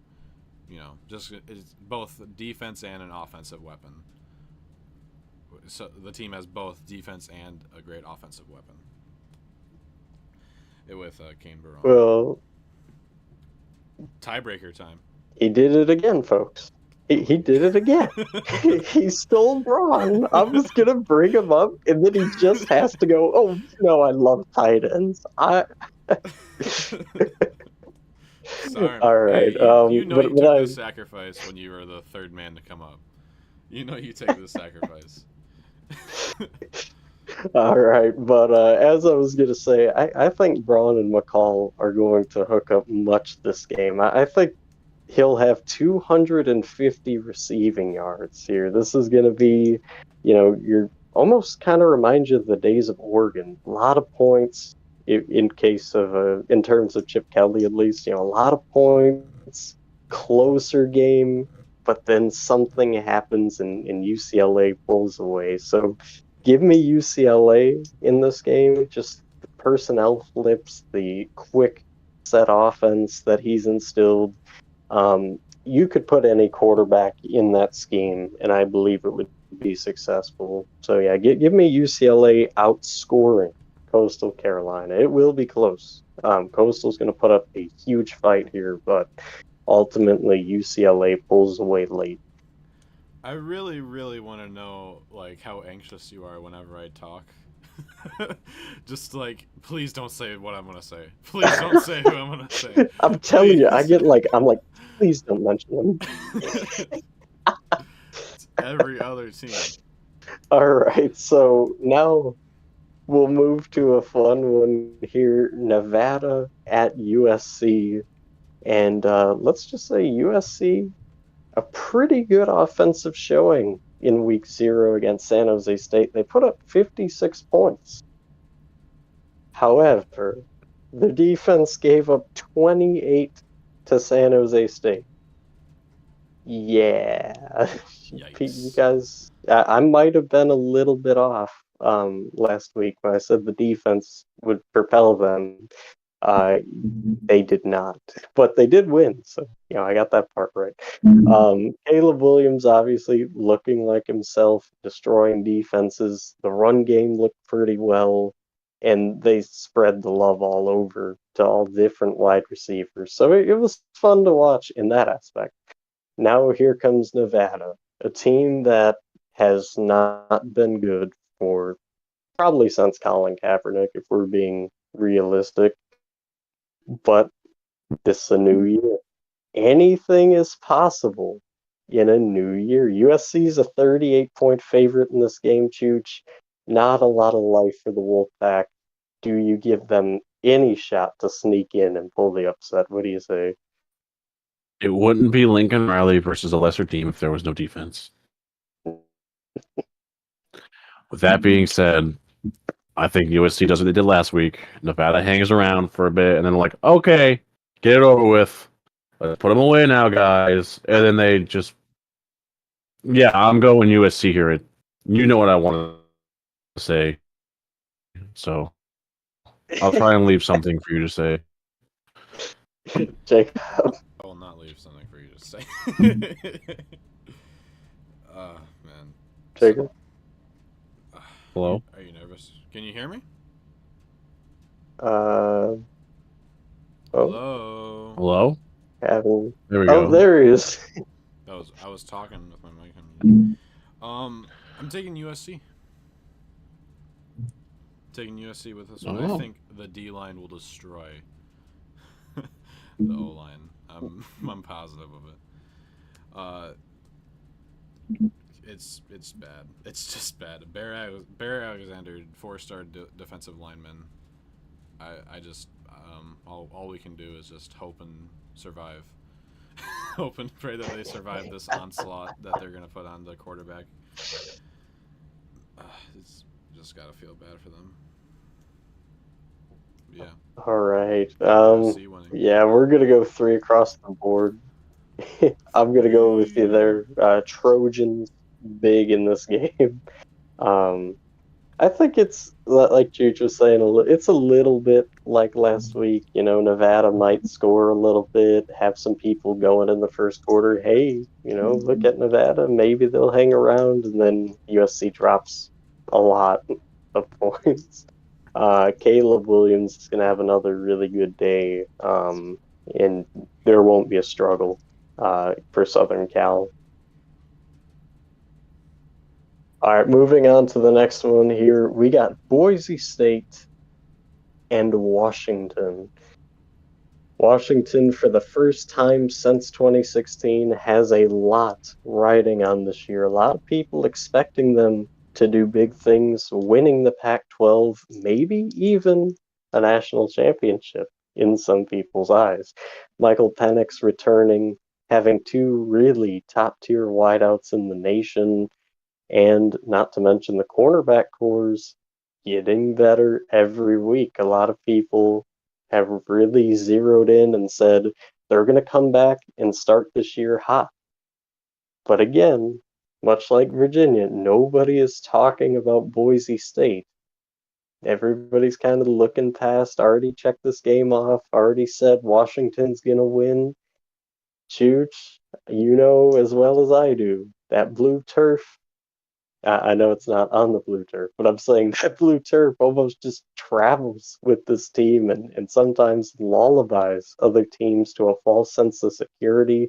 Speaker 3: just is both defense and an offensive weapon. So the team has both defense and a great offensive weapon. With Kane Barong.
Speaker 1: Well,
Speaker 3: tiebreaker time.
Speaker 1: he did it again, folks. He did it again. He stole Braun. I was gonna bring him up, and then he just has to go. Oh no, I love tight ends.
Speaker 3: Sorry.
Speaker 1: All right.
Speaker 3: Hey, you took
Speaker 1: I,
Speaker 3: this sacrifice when you were the 3rd man to come up. You take this sacrifice.
Speaker 1: all right, but as I was gonna say, I think Braun and McCall are going to hook up much this game. I think he'll have 250 receiving yards here. This is going to be, you're almost kind of reminds you of the days of Oregon. A lot of points in terms of Chip Kelly, at least, a lot of points, closer game, but then something happens and UCLA pulls away. So give me UCLA in this game. Just the personnel flips, the quick set offense that he's instilled. You could put any quarterback in that scheme, and I believe it would be successful. So yeah, give me UCLA outscoring Coastal Carolina. It will be close. Coastal's going to put up a huge fight here, but ultimately UCLA pulls away late.
Speaker 3: I really, really want to know how anxious you are whenever I talk. Just please don't say what I'm gonna say. Please don't say who I'm gonna say.
Speaker 1: I'm telling you, I get I'm like, please don't mention them.
Speaker 3: It's every other team.
Speaker 1: All right, so now we'll move to a fun one here. Nevada at USC, and let's just say USC, a pretty good offensive showing in week 0 against San Jose State. They put up 56 points. However, the defense gave up 28 to San Jose State. Yeah.
Speaker 3: Yikes.
Speaker 1: You guys, I might have been a little bit off last week when I said the defense would propel them. They did not, but they did win. So, I got that part right. Caleb Williams obviously looking like himself, destroying defenses. The run game looked pretty well, and they spread the love all over to all different wide receivers. So it was fun to watch in that aspect. Now here comes Nevada, a team that has not been good for probably since Colin Kaepernick, if we're being realistic. But this is a new year. Anything is possible in a new year. USC is a 38-point favorite in this game, Chooch. Not a lot of life for the Wolfpack. Do you give them any shot to sneak in and pull the upset? What do you say?
Speaker 2: It wouldn't be Lincoln Riley versus a lesser team if there was no defense. With that being said, I think USC does what they did last week. Nevada hangs around for a bit, and then like, okay, get it over with. Let's put them away now, guys. And then they just, yeah, I'm going USC here. You know what I want to say, so I'll try and leave something for you to say.
Speaker 1: Jacob.
Speaker 3: I will not leave something for you to say. Man.
Speaker 1: Jacob.
Speaker 2: Hello?
Speaker 3: Are you nervous? Can you hear me?
Speaker 1: Oh.
Speaker 3: Hello.
Speaker 2: Hello?
Speaker 1: Having...
Speaker 2: There we
Speaker 1: Oh,
Speaker 2: go.
Speaker 1: there he is.
Speaker 3: I was talking with my mic on. I'm taking USC. Taking USC with this one. I think the D line will destroy the O line. I'm positive of it. It's bad. It's just bad. Bear Alexander, 4-star defensive lineman. I just all we can do is just hope and survive. Hope and pray that they survive this onslaught that they're gonna put on the quarterback. It's just gotta feel bad for them. Yeah.
Speaker 1: All right.
Speaker 3: USC winning.
Speaker 1: Yeah, we're gonna go 3 across the board. I'm gonna go with you there. Trojans big in this game. I think it's like Juge was saying. It's a little bit like last week. You know, Nevada might score a little bit, have some people going in the first quarter. Hey, you know, look at Nevada. Maybe they'll hang around, and then USC drops a lot of points. Caleb Williams is gonna have another really good day, and there won't be a struggle for Southern Cal. All right, moving on to the next one here. We got Boise State and Washington. Washington, for the first time since 2016, has a lot riding on this year. A lot of people expecting them to do big things, winning the Pac-12, maybe even a national championship in some people's eyes. Michael Penix returning, having 2 really top-tier wideouts in the nation, and not to mention the cornerback cores getting better every week. A lot of people have really zeroed in and said they're going to come back and start this year hot. But again, much like Virginia, nobody is talking about Boise State. Everybody's kind of looking past, already checked this game off, already said Washington's going to win. Chooch, you know as well as I do, that blue turf, I know it's not on the blue turf, but I'm saying that blue turf almost just travels with this team and sometimes lullabies other teams to a false sense of security.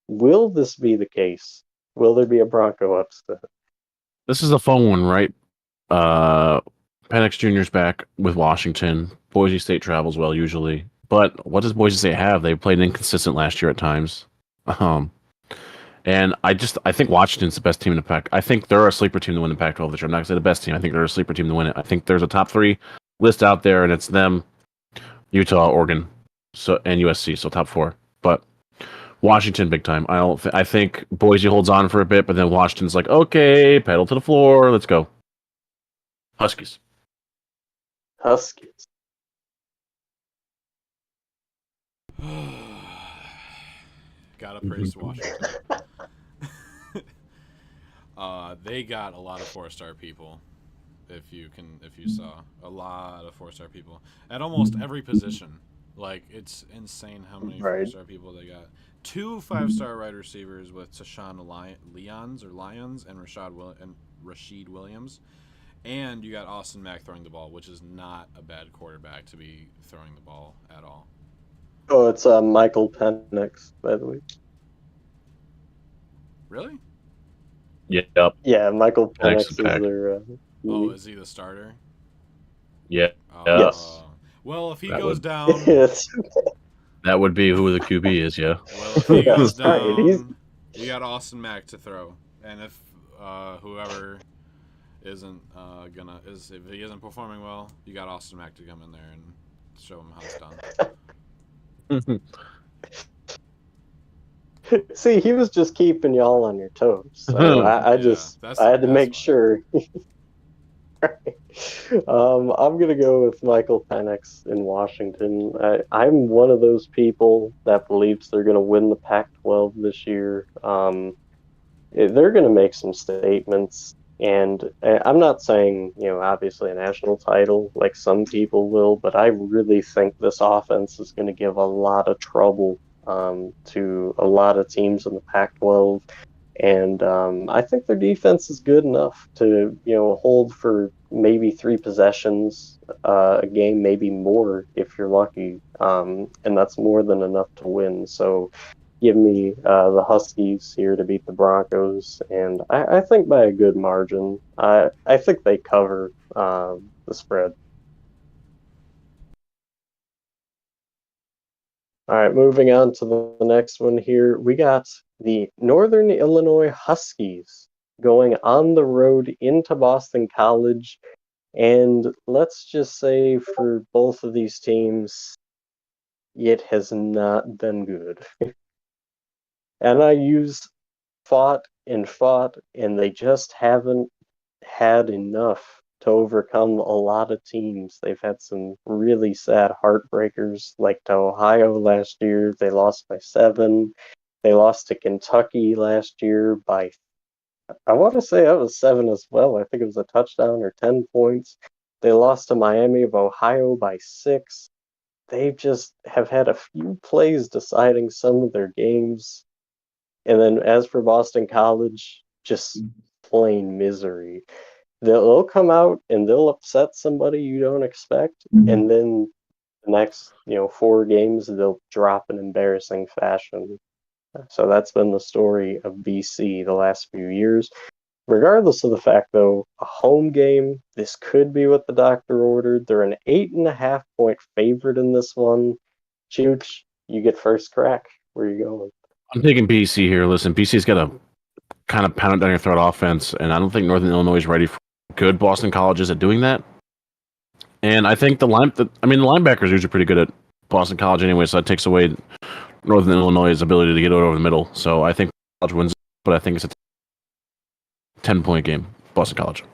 Speaker 1: Will this be the case? Will there be a Bronco upset?
Speaker 2: This is a fun one, right? Penix Jr.'s back with Washington. Boise State travels well usually. But what does Boise State have? They played inconsistent last year at times. And I think Washington's the best team in the Pac. I think they're a sleeper team to win the Pac-12 this year. I'm not going to say the best team. I think they're a sleeper team to win it. I think there's a top 3 list out there, and it's them, Utah, Oregon, and USC, so top 4. But Washington, big time. I think Boise holds on for a bit, but then Washington's like, okay, pedal to the floor, let's go. Huskies.
Speaker 3: Gotta praise Washington. They got a lot of 4-star people. If you saw a lot of 4-star people at almost every position. Like, it's insane how many 4-star people they got. 2 5-star wide receivers with Tashawn Lyons and Rashid Williams. And you got Austin Mack throwing the ball, which is not a bad quarterback to be throwing the ball at all.
Speaker 1: Oh, it's Michael Penix, by the way.
Speaker 3: Really?
Speaker 2: Yep.
Speaker 1: Yeah, Michael Penix is their...
Speaker 3: Oh, is he the starter?
Speaker 2: Yeah.
Speaker 1: Yes.
Speaker 3: Well, if he goes down...
Speaker 2: That would be who the QB is, yeah.
Speaker 3: Well, if he goes down...
Speaker 1: Right.
Speaker 3: You got Austin Mack to throw, and if whoever isn't if he isn't performing well, you got Austin Mack to come in there and show him how it's done.
Speaker 1: See, he was just keeping y'all on your toes, so I had to make sure. I'm gonna go with Michael Penix in Washington. I'm one of those people that believes they're gonna win the Pac-12 this year. They're gonna make some statements, and I'm not saying obviously a national title like some people will, but I really think this offense is gonna give a lot of trouble to a lot of teams in the Pac-12. And I think their defense is good enough to, hold for maybe 3 possessions a game, maybe more if you're lucky. And that's more than enough to win. So give me the Huskies here to beat the Broncos. And I think by a good margin. I think they cover the spread. All right, moving on to the next one here. We got the Northern Illinois Huskies going on the road into Boston College. And let's just say for both of these teams, it has not been good. NIU's fought, and they just haven't had enough to overcome a lot of teams. They've had some really sad heartbreakers, like to Ohio last year. They lost by 7. They lost to Kentucky last year by, I want to say that was 7 as well. I think it was a touchdown or 10 points. They lost to Miami of Ohio by 6. They just have had a few plays deciding some of their games. And then as for Boston College, just plain misery. They'll come out and they'll upset somebody you don't expect, and then the next 4 games they'll drop in embarrassing fashion. So that's been the story of BC the last few years. Regardless of the fact, though, a home game, this could be what the doctor ordered. They're an 8.5-point favorite in this one. Chooch, you get first crack. Where are you going?
Speaker 2: I'm taking BC here. Listen, BC's got a kind of pound it down your throat offense, and I don't think Northern Illinois is ready for good. Boston College is at doing that. And I think the linebackers are usually pretty good at Boston College anyway, so that takes away Northern Illinois' ability to get over the middle. So I think College wins, but I think it's a 10-point game. Boston College.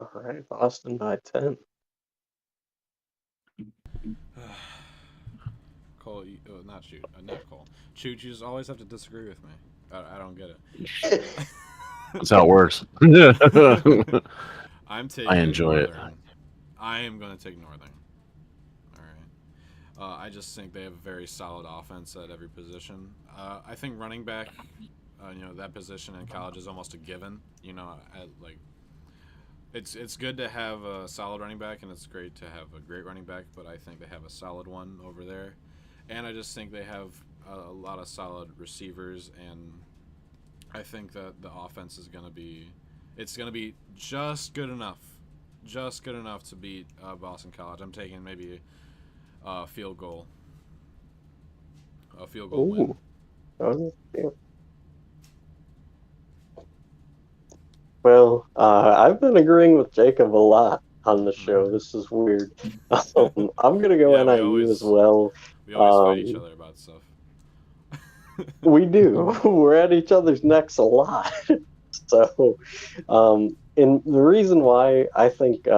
Speaker 1: All right, Boston by 10.
Speaker 3: Cole, not Cole. Chooch, you just always have to disagree with me. I don't get it.
Speaker 2: That's how it works.
Speaker 3: I'm taking
Speaker 2: I enjoy
Speaker 3: Northern. It. I am going to take Northern. All right. I just think they have a very solid offense at every position. I think running back, that position in college is almost a given. It's good to have a solid running back, and it's great to have a great running back, but I think they have a solid one over there. And I just think they have a lot of solid receivers, and I think that the offense is going to be just good enough to beat Boston College. I'm taking maybe a field goal win.
Speaker 1: Oh, yeah. Well, I've been agreeing with Jacob a lot on the show. This is weird. I'm going to go NIU as well.
Speaker 3: We always fight each other about stuff.
Speaker 1: We do. We're at each other's necks a lot. So, and the reason why I think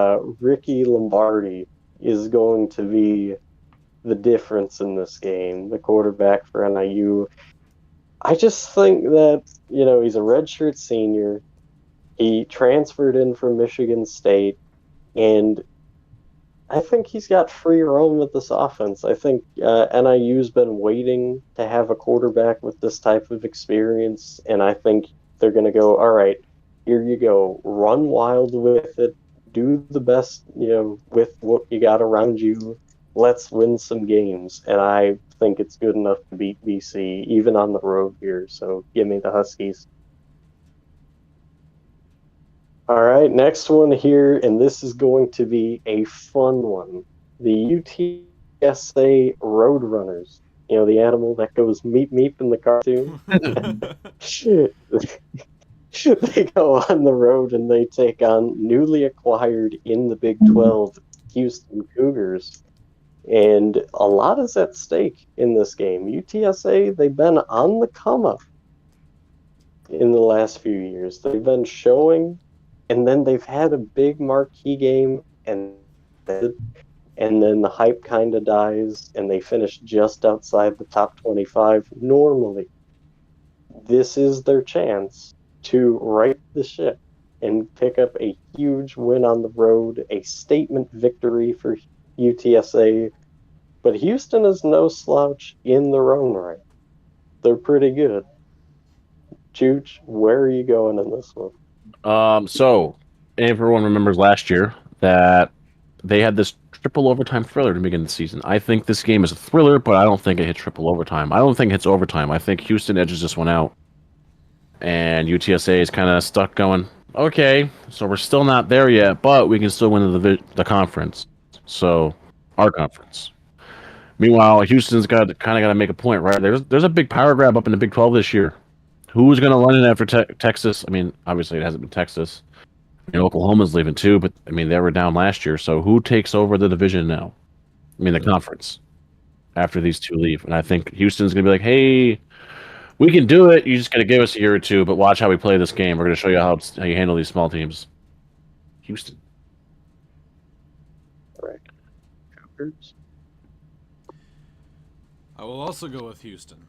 Speaker 1: Ricky Lombardi is going to be the difference in this game, the quarterback for NIU, I just think that, he's a redshirt senior. He transferred in from Michigan State, and I think he's got free roam with this offense. I think NIU's been waiting to have a quarterback with this type of experience, and I think they're going to go, all right, here you go, run wild with it, do the best, with what you got around you. Let's win some games, and I think it's good enough to beat BC, even on the road here. So give me the Huskies. All right, next one here, and this is going to be a fun one. The UTSA Roadrunners You know, the animal that goes meep meep in the cartoon. They go on the road and they take on newly acquired in the Big 12 Houston Cougars. And a lot is at stake in this game. UTSA, they've been on the come up in the last few years. They've been showing, and then they've had a big marquee game, and then the hype kind of dies, and they finish just outside the top 25. Normally, this is their chance to right the ship and pick up a huge win on the road, a statement victory for UTSA. But Houston is no slouch in their own right. They're pretty good. Chooch, where are you going in this one?
Speaker 2: So everyone remembers last year that they had this triple overtime thriller to begin the season. I think this game is a thriller, but I don't think it hits triple overtime. I don't think it hits overtime. I think Houston edges this one out, and UTSA is kind of stuck going, okay, so we're still not there yet, but we can still win the conference. So, our conference. Meanwhile, Houston's got to make a point, right? There's a big power grab up in the Big 12 this year. Who's going to run it after Texas? I mean, obviously it hasn't been Texas. I mean, Oklahoma's leaving too, but I mean they were down last year. So who takes over the division now? I mean, the conference after these two leave, and I think Houston's going to be like, "Hey, we can do it. You just got to give us a year or two, but watch how we play this game. We're going to show you how you handle these small teams." Houston.
Speaker 1: All right. Cougars.
Speaker 3: I will also go with Houston.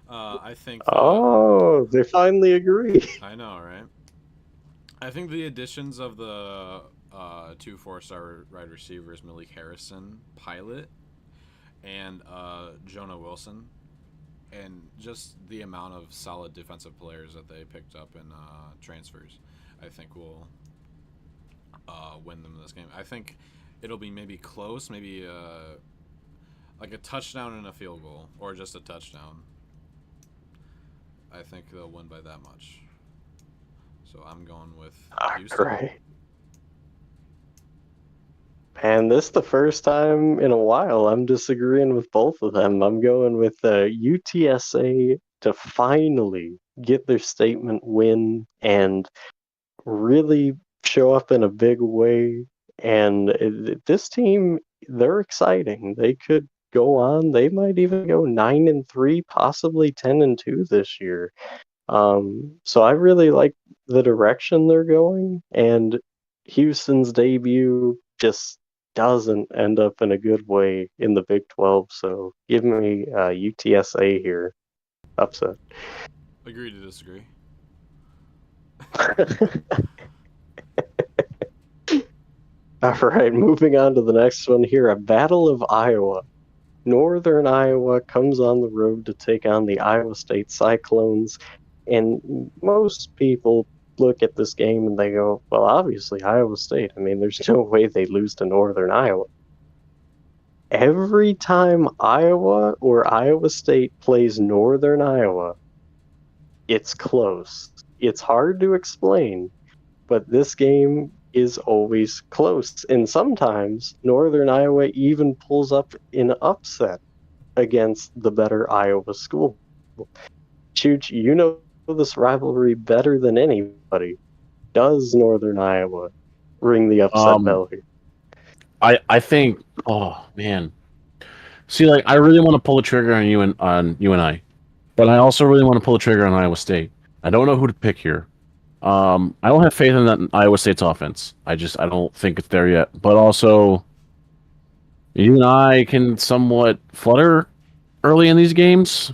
Speaker 3: I think.
Speaker 1: Oh, they finally agree.
Speaker 3: I know, right? I think the additions of the two 4-star wide receivers, Malik Harrison, Pilot, and Jonah Wilson, and just the amount of solid defensive players that they picked up in transfers, I think will win them this game. I think it'll be maybe close, maybe like a touchdown and a field goal, or just a touchdown. I think they'll win by that much. So I'm going with Houston.
Speaker 1: Right. And this is the first time in a while I'm disagreeing with both of them. I'm going with UTSA to finally get their statement win and really show up in a big way. And this team, they're exciting. They could go on. They might even go 9-3, possibly 10-2 this year. So I really like the direction they're going, and Houston's debut just doesn't end up in a good way in the Big 12. So give me UTSA here. Upset.
Speaker 3: Agree to disagree.
Speaker 1: All right, moving on to the next one here. A Battle of Iowa. Northern Iowa comes on the road to take on the Iowa State Cyclones. And most people look at this game and they go, well, obviously, Iowa State. I mean, there's no way they lose to Northern Iowa. Every time Iowa or Iowa State plays Northern Iowa, it's close. It's hard to explain, but this game is always close. And sometimes Northern Iowa even pulls up an upset against the better Iowa school. Chooch, you know this rivalry better than anybody. Does Northern Iowa ring the upset bell here?
Speaker 2: I think. Oh man. See, like I really want to pull the trigger on UNI, but I also really want to pull the trigger on Iowa State. I don't know who to pick here. I don't have faith in that Iowa State's offense. I don't think it's there yet. But also, UNI can somewhat flutter early in these games.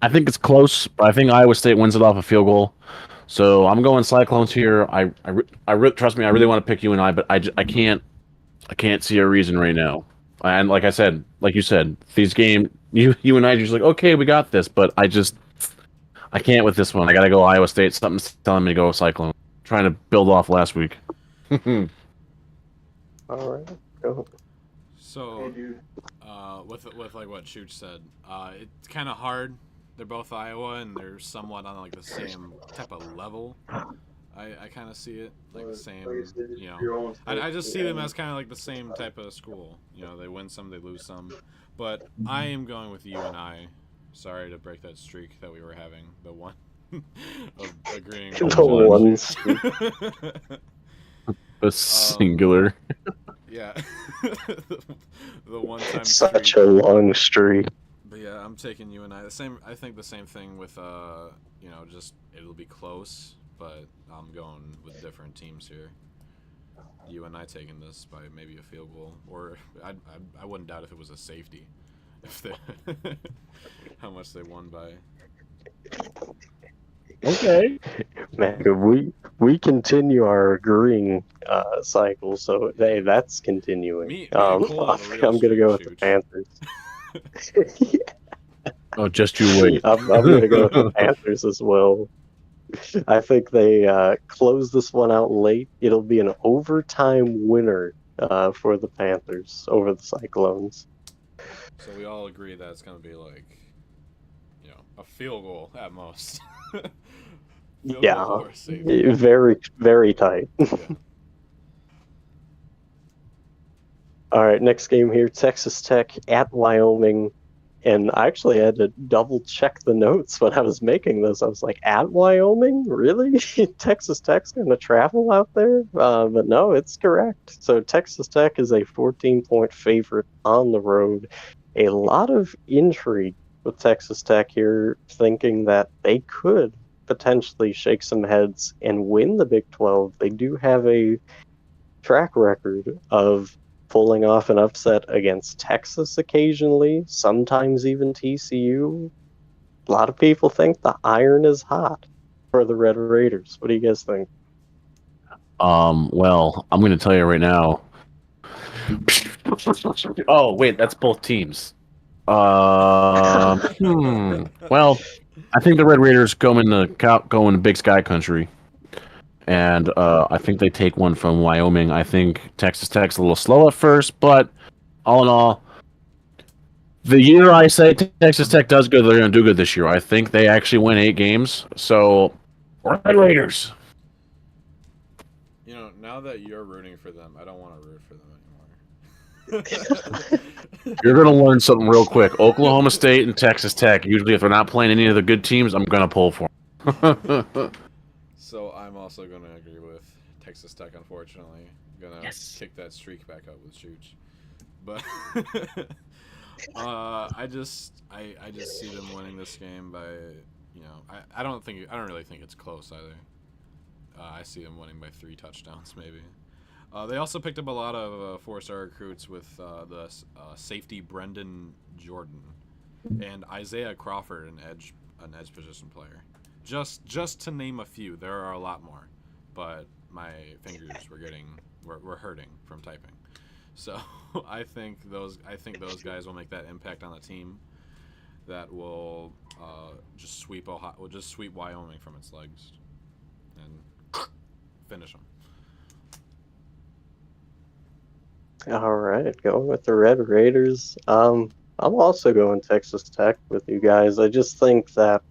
Speaker 2: I think it's close, but I think Iowa State wins it off a field goal. So I'm going Cyclones here. Trust me, I really want to pick UNI, but I can't see a reason right now. And like you said, these games, you and I just like, okay, we got this, but I can't with this one. I gotta go Iowa State. Something's telling me to go Cyclone. Trying to build off last week.
Speaker 1: All right, go.
Speaker 3: So, with like what Chooch said, it's kind of hard. They're both Iowa, and they're somewhat on like the same type of level. I kind of see it like the same. You know, I just see them as kind of like the same type of school. You know, they win some, they lose some. But I am going with you and I. Sorry to break that streak that we were having. The one of agreeing with
Speaker 1: The one
Speaker 3: Josh.
Speaker 2: The singular.
Speaker 3: Yeah. The one time
Speaker 1: Such
Speaker 3: streak.
Speaker 1: a long streak.
Speaker 3: But yeah, I'm taking you and I. The same. I think the same thing with you know, just it'll be close, but I'm going with different teams here. You and I taking this by maybe a field goal, or I wouldn't doubt if it was a safety, if they how much they won by.
Speaker 2: Okay.
Speaker 1: Man, we continue our agreeing cycle, so hey, that's continuing.
Speaker 3: Me and Cole have a real
Speaker 1: I'm gonna go with the
Speaker 3: streak,
Speaker 1: Panthers.
Speaker 2: Oh, just you wait.
Speaker 1: I'm gonna go with the Panthers as well. I think they close this one out late. It'll be an overtime winner for the Panthers over the Cyclones.
Speaker 3: So we all agree that it's gonna be like, you know, a field goal at most. Field
Speaker 1: Yeah,
Speaker 3: goal or safety.
Speaker 1: very, very tight.
Speaker 3: Yeah.
Speaker 1: All right, next game here, Texas Tech at Wyoming. And I actually had to double check the notes when I was making this. I was like, at Wyoming? Really? Texas Tech's going to travel out there? But no, it's correct. So Texas Tech is a 14-point favorite on the road. A lot of intrigue with Texas Tech here, thinking that they could potentially shake some heads and win the Big 12. They do have a track record of pulling off an upset against Texas occasionally, sometimes even TCU. A lot of people think the iron is hot for the Red Raiders. What do you guys think?
Speaker 2: Well, I'm going to tell you right now. Oh, wait, that's both teams. Well, I think the Red Raiders go in Big Sky Country, and I think they take one from Wyoming. I think Texas Tech's a little slow at first, but all in all, the year I say Texas Tech does good, they're going to do good this year. I think they actually win 8 games. So, Red Raiders.
Speaker 3: You know, now that you're rooting for them, I don't want to root for them anymore.
Speaker 2: You're going to learn something real quick. Oklahoma State and Texas Tech, usually if they're not playing any of the good teams, I'm going to pull for them.
Speaker 3: So I'm also going to agree with Texas Tech, unfortunately. Going to kick that streak back up with Chooch. But I just see them winning this game by, you know, I don't really think it's close either. I see them winning by 3 touchdowns maybe. They also picked up a lot of 4-star recruits with the safety Brendan Jordan and Isaiah Crawford, an edge position player. Just to name a few. There are a lot more, but my fingers were hurting from typing. So I think those guys will make that impact on the team that will just sweep Wyoming from its legs and finish them.
Speaker 1: All right, going with the Red Raiders. I'm also going Texas Tech with you guys. I just think that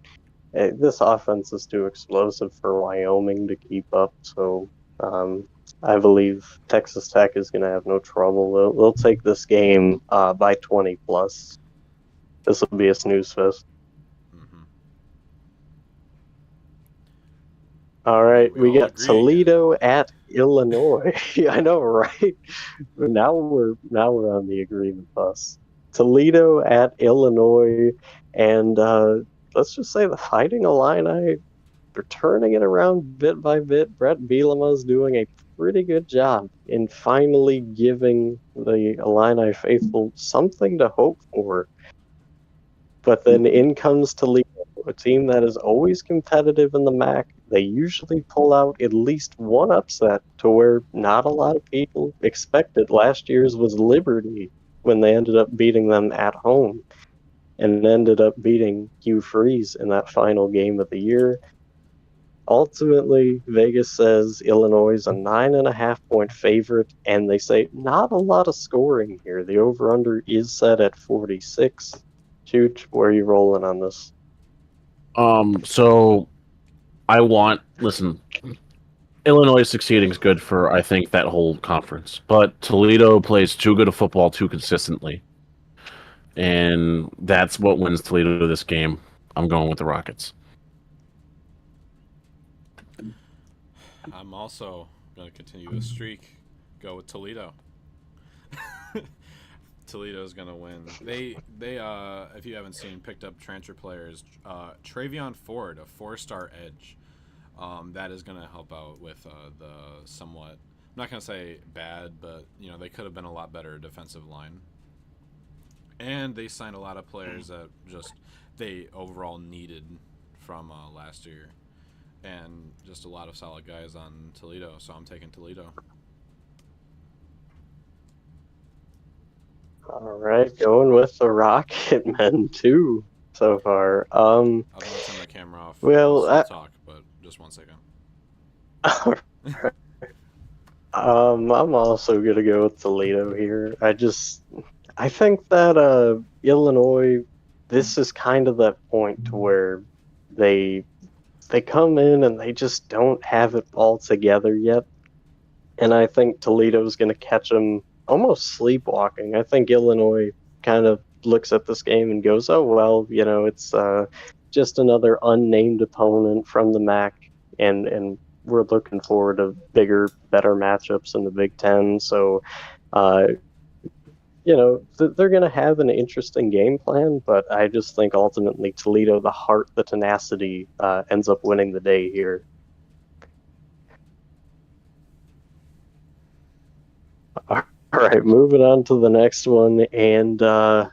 Speaker 1: this offense is too explosive for Wyoming to keep up. So I believe Texas Tech is going to have no trouble. They'll take this game by 20 plus. This will be a snooze fest.
Speaker 3: Mm-hmm.
Speaker 1: All right, we got
Speaker 3: agree
Speaker 1: Toledo at Illinois. I know, right? Now we're on the agreement bus. Toledo at Illinois, and let's just say the Fighting Illini are turning it around bit by bit. Brett Bielema's doing a pretty good job in finally giving the Illini faithful something to hope for. But then in comes Toledo, a team that is always competitive in the MAC. They usually pull out at least one upset to where not a lot of people expected. Last year's was Liberty when they ended up beating them at home and ended up beating Hugh Freeze in that final game of the year. Ultimately, Vegas says Illinois is a 9.5-point favorite, and they say not a lot of scoring here. The over-under is set at 46. Chooch, where are you rolling on this?
Speaker 2: So listen, Illinois succeeding is good for, I think, that whole conference. But Toledo plays too good a football too consistently. And that's what wins Toledo this game. I'm going with the Rockets.
Speaker 3: I'm also going to continue the streak. Go with Toledo. Toledo's gonna win. They if you haven't seen, picked up transfer players. Travion Ford, a 4-star edge. That is gonna help out with the somewhat. I'm not gonna say bad, but they could have been a lot better defensive line. And they signed a lot of players that just they overall needed from last year, and just a lot of solid guys on Toledo. So I'm taking Toledo.
Speaker 1: All right, going with the Rocket Men too so far.
Speaker 3: I'm gonna turn my camera off.
Speaker 1: Well,
Speaker 3: I'll still talk, but just 1 second.
Speaker 1: I'm also gonna go with Toledo here. I think that Illinois, this is kind of that point to where they come in and they just don't have it all together yet, and I think Toledo's gonna catch them almost sleepwalking. I think Illinois kind of looks at this game and goes, "Oh well, it's just another unnamed opponent from the MAC, and we're looking forward to bigger, better matchups in the Big Ten." So, they're going to have an interesting game plan, but I just think ultimately Toledo, the heart, the tenacity, ends up winning the day here. All right, moving on to the next one, and oh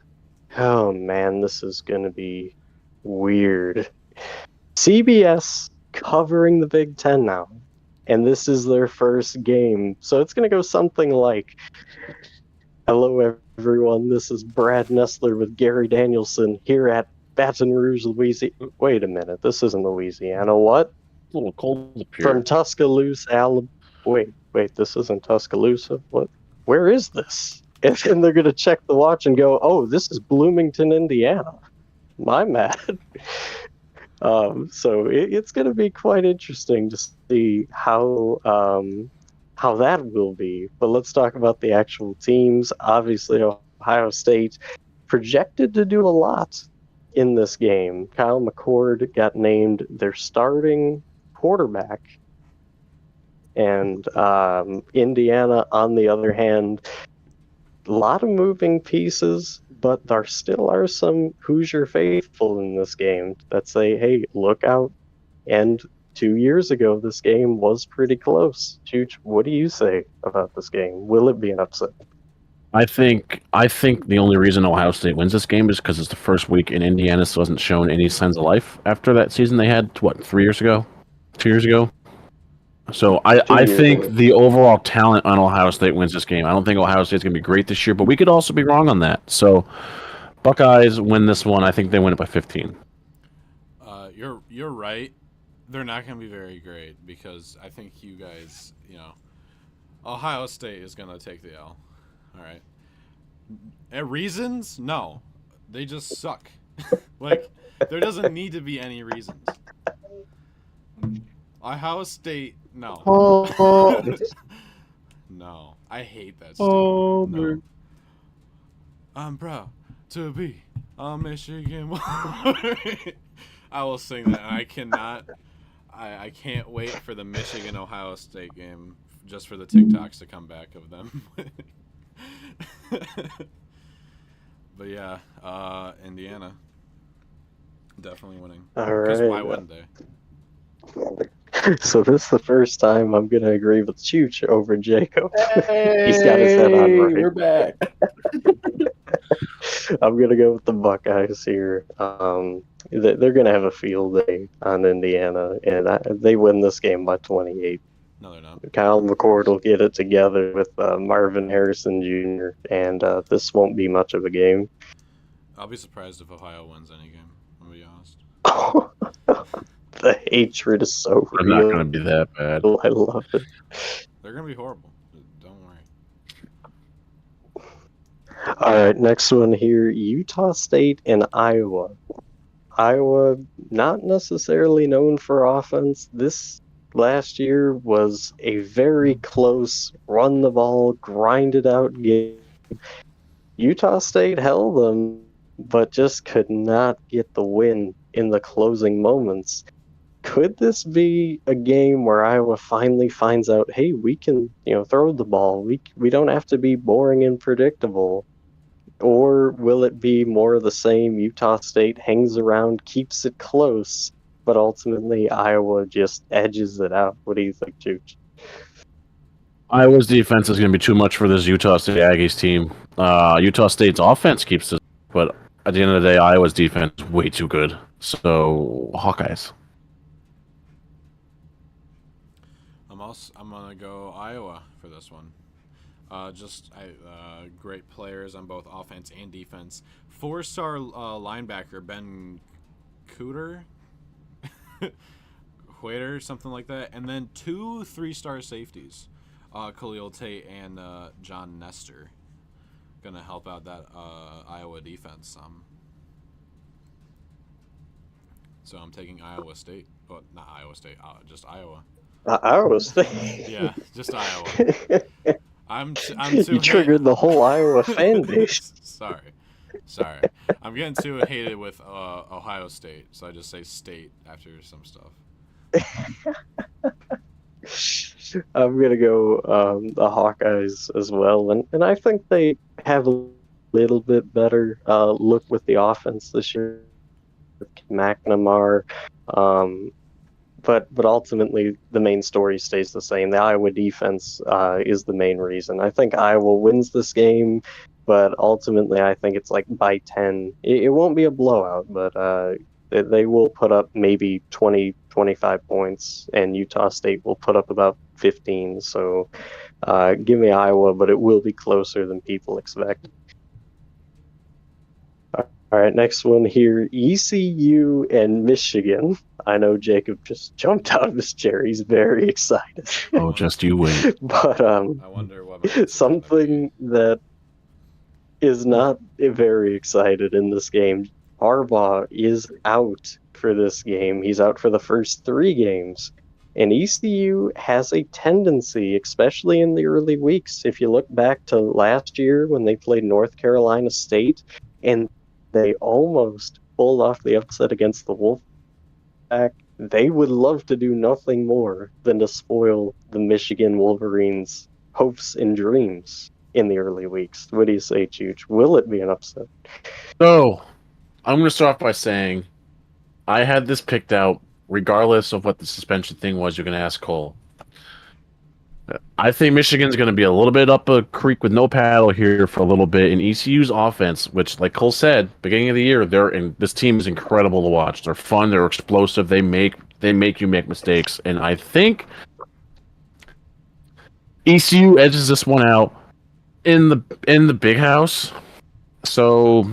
Speaker 1: man, this is gonna be weird. CBS covering the Big Ten now, and this is their first game, so it's gonna go something like, "Hello, everyone. This is Brad Nessler with Gary Danielson here at Baton Rouge, Louisiana." Wait a minute, this isn't Louisiana. What?
Speaker 2: A little cold up here.
Speaker 1: From Tuscaloosa, Alabama. Wait, this isn't Tuscaloosa. What? Where is this? And then they're going to check the watch and go, "Oh, this is Bloomington, Indiana. My bad." So it's going to be quite interesting to see how that will be. But let's talk about the actual teams. Obviously, Ohio State projected to do a lot in this game. Kyle McCord got named their starting quarterback. And Indiana, on the other hand, a lot of moving pieces, but there still are some Hoosier faithful in this game that say, "Hey, look out." And 2 years ago, this game was pretty close. Chooch, what do you say about this game? Will it be an upset?
Speaker 2: I think the only reason Ohio State wins this game is because it's the first week and Indiana still hasn't shown any signs of life after that season they had, 3 years ago? 2 years ago? So I think the overall talent on Ohio State wins this game. I don't think Ohio State's going to be great this year, but we could also be wrong on that. So Buckeyes win this one. I think they win it by 15.
Speaker 3: You're right. They're not going to be very great because I think you guys, Ohio State is going to take the L. All right. And reasons? No. They just suck. There doesn't need to be any reasons. Ohio State, no. No. I hate that statement. No. I'm proud to be a Michigan. I will sing that, and I cannot. I can't wait for the Michigan-Ohio State game just for the TikToks to come back of them. But yeah, Indiana definitely winning.
Speaker 1: All right.
Speaker 3: Because why wouldn't they?
Speaker 1: So this is the first time I'm going to agree with Chooch over Jacob.
Speaker 4: Hey,
Speaker 1: He's got his head on right.
Speaker 4: We're back.
Speaker 1: I'm going to go with the Buckeyes here. They're going to have a field day on Indiana, and they win this game by 28.
Speaker 3: No, they're not.
Speaker 1: Kyle McCord will get it together with Marvin Harrison Jr., and this won't be much of a game.
Speaker 3: I'll be surprised if Ohio wins any game, I'm going to be honest.
Speaker 1: The hatred is so
Speaker 2: They're
Speaker 1: real.
Speaker 2: not going to be that bad.
Speaker 1: I love it.
Speaker 3: They're going to be horrible. Don't worry.
Speaker 1: All right, next one here, Utah State and Iowa. Iowa, not necessarily known for offense. This last year was a very close, run the ball, grind it out game. Utah State held them, but just could not get the win in the closing moments. Could this be a game where Iowa finally finds out, hey, we can, throw the ball. We don't have to be boring and predictable. Or will it be more of the same? Utah State hangs around, keeps it close, but ultimately Iowa just edges it out. What do you think, Chooch?
Speaker 2: Iowa's defense is going to be too much for this Utah State Aggies team. Utah State's offense keeps it, but at the end of the day, Iowa's defense is way too good. So, Hawkeyes.
Speaker 3: I'm gonna go Iowa for this one. Great players on both offense and defense. 4-star linebacker Ben Cooter, Hueter, something like that, and then 2 3-star safeties, Khalil Tate and John Nestor, gonna help out that Iowa defense. So I'm taking Iowa State, but not Iowa State, just Iowa.
Speaker 1: Iowa State.
Speaker 3: Yeah, just Iowa.
Speaker 1: You triggered the whole Iowa fan base.
Speaker 3: Sorry. I'm getting too hated with Ohio State, so I just say state after some stuff.
Speaker 1: I'm gonna go the Hawkeyes as well, and I think they have a little bit better look with the offense this year with McNamara. But ultimately, the main story stays the same. The Iowa defense is the main reason. I think Iowa wins this game, but ultimately, I think it's like by 10. It won't be a blowout, but they will put up maybe 20, 25 points, and Utah State will put up about 15. So give me Iowa, but it will be closer than people expect. All right, next one here, ECU and Michigan. I know Jacob just jumped out of his chair. He's very excited.
Speaker 2: Oh, just you wait.
Speaker 1: But
Speaker 3: I wonder what
Speaker 1: something that is not very excited in this game. Harbaugh is out for this game. He's out for the first 3 games. And ECU has a tendency, especially in the early weeks, if you look back to last year when they played North Carolina State, and they almost pulled off the upset against the Wolfpack. They would love to do nothing more than to spoil the Michigan Wolverines' hopes and dreams in the early weeks. What do you say, Chooch? Will it be an upset?
Speaker 2: So, I'm going to start off by saying I had this picked out regardless of what the suspension thing was. You're going to ask Cole. I think Michigan's going to be a little bit up a creek with no paddle here for a little bit. And ECU's offense, which, like Cole said, beginning of the year, this team is incredible to watch. They're fun. They're explosive. They make you make mistakes. And I think ECU edges this one out in the big house. So,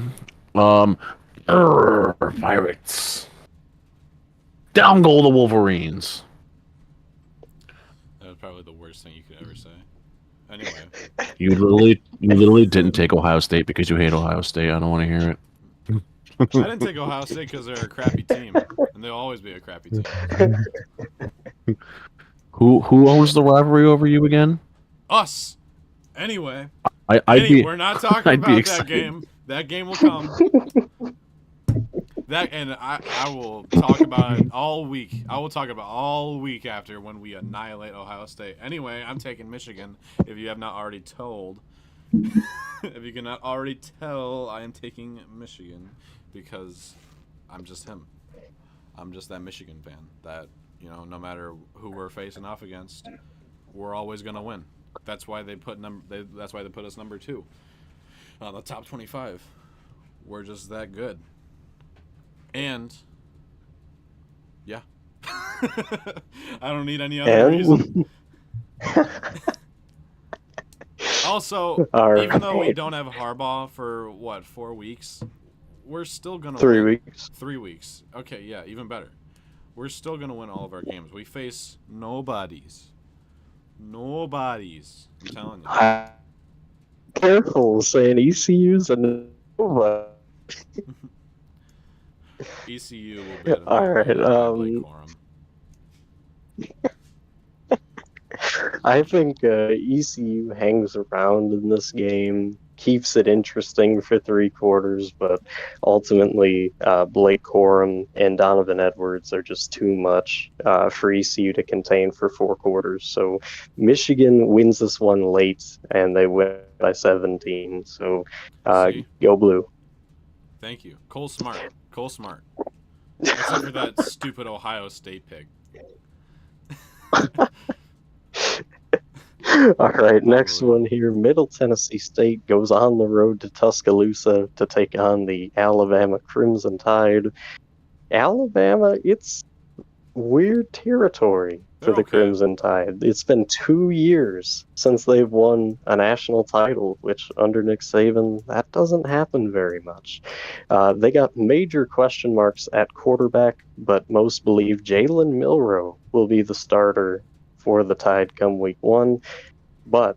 Speaker 2: Pirates. Down goal the Wolverines.
Speaker 3: That was probably the worst thing you could ever say. Anyway.
Speaker 2: You literally didn't take Ohio State because you hate Ohio State. I don't want to hear it.
Speaker 3: I didn't take Ohio State because they're a crappy team, and they'll always be a crappy team.
Speaker 2: Who owns the rivalry over you again?
Speaker 3: Us. Anyway, we're not talking about that game. That game will come. I will talk about it all week. I will talk about all week after when we annihilate Ohio State. Anyway, I'm taking Michigan. If you have not already told, if you cannot already tell, I am taking Michigan because I'm just him. I'm just that Michigan fan that, no matter who we're facing off against, we're always gonna win. That's why they put that's why they put us number 2 on the top 25. We're just that good. And yeah, I don't need any other reason. Also, even though we don't have Harbaugh for 4 weeks, we're still gonna
Speaker 1: 3
Speaker 3: win.
Speaker 1: weeks.
Speaker 3: 3 weeks. Okay, yeah, even better. We're still gonna win all of our games. We face nobodies. Nobodies. I'm telling you.
Speaker 1: Careful saying ECU's a nobody.
Speaker 3: ECU will be
Speaker 1: All right. I think ECU hangs around in this game, keeps it interesting for 3 quarters, but ultimately Blake Corum and Donovan Edwards are just too much for ECU to contain for 4 quarters. So Michigan wins this one late, and they win by 17. So
Speaker 3: See,
Speaker 1: go blue.
Speaker 3: thank you, Cole Smart. Cole Smart. Except for that stupid Ohio State pick.
Speaker 1: All right, next one here. Middle Tennessee State goes on the road to Tuscaloosa to take on the Alabama Crimson Tide. Alabama, it's weird territory for
Speaker 3: They're
Speaker 1: the
Speaker 3: okay.
Speaker 1: Crimson Tide. It's been 2 years since they've won a national title, which under Nick Saban, that doesn't happen very much. They got major question marks at quarterback, but most believe Jalen Milroe will be the starter for the Tide come week 1. But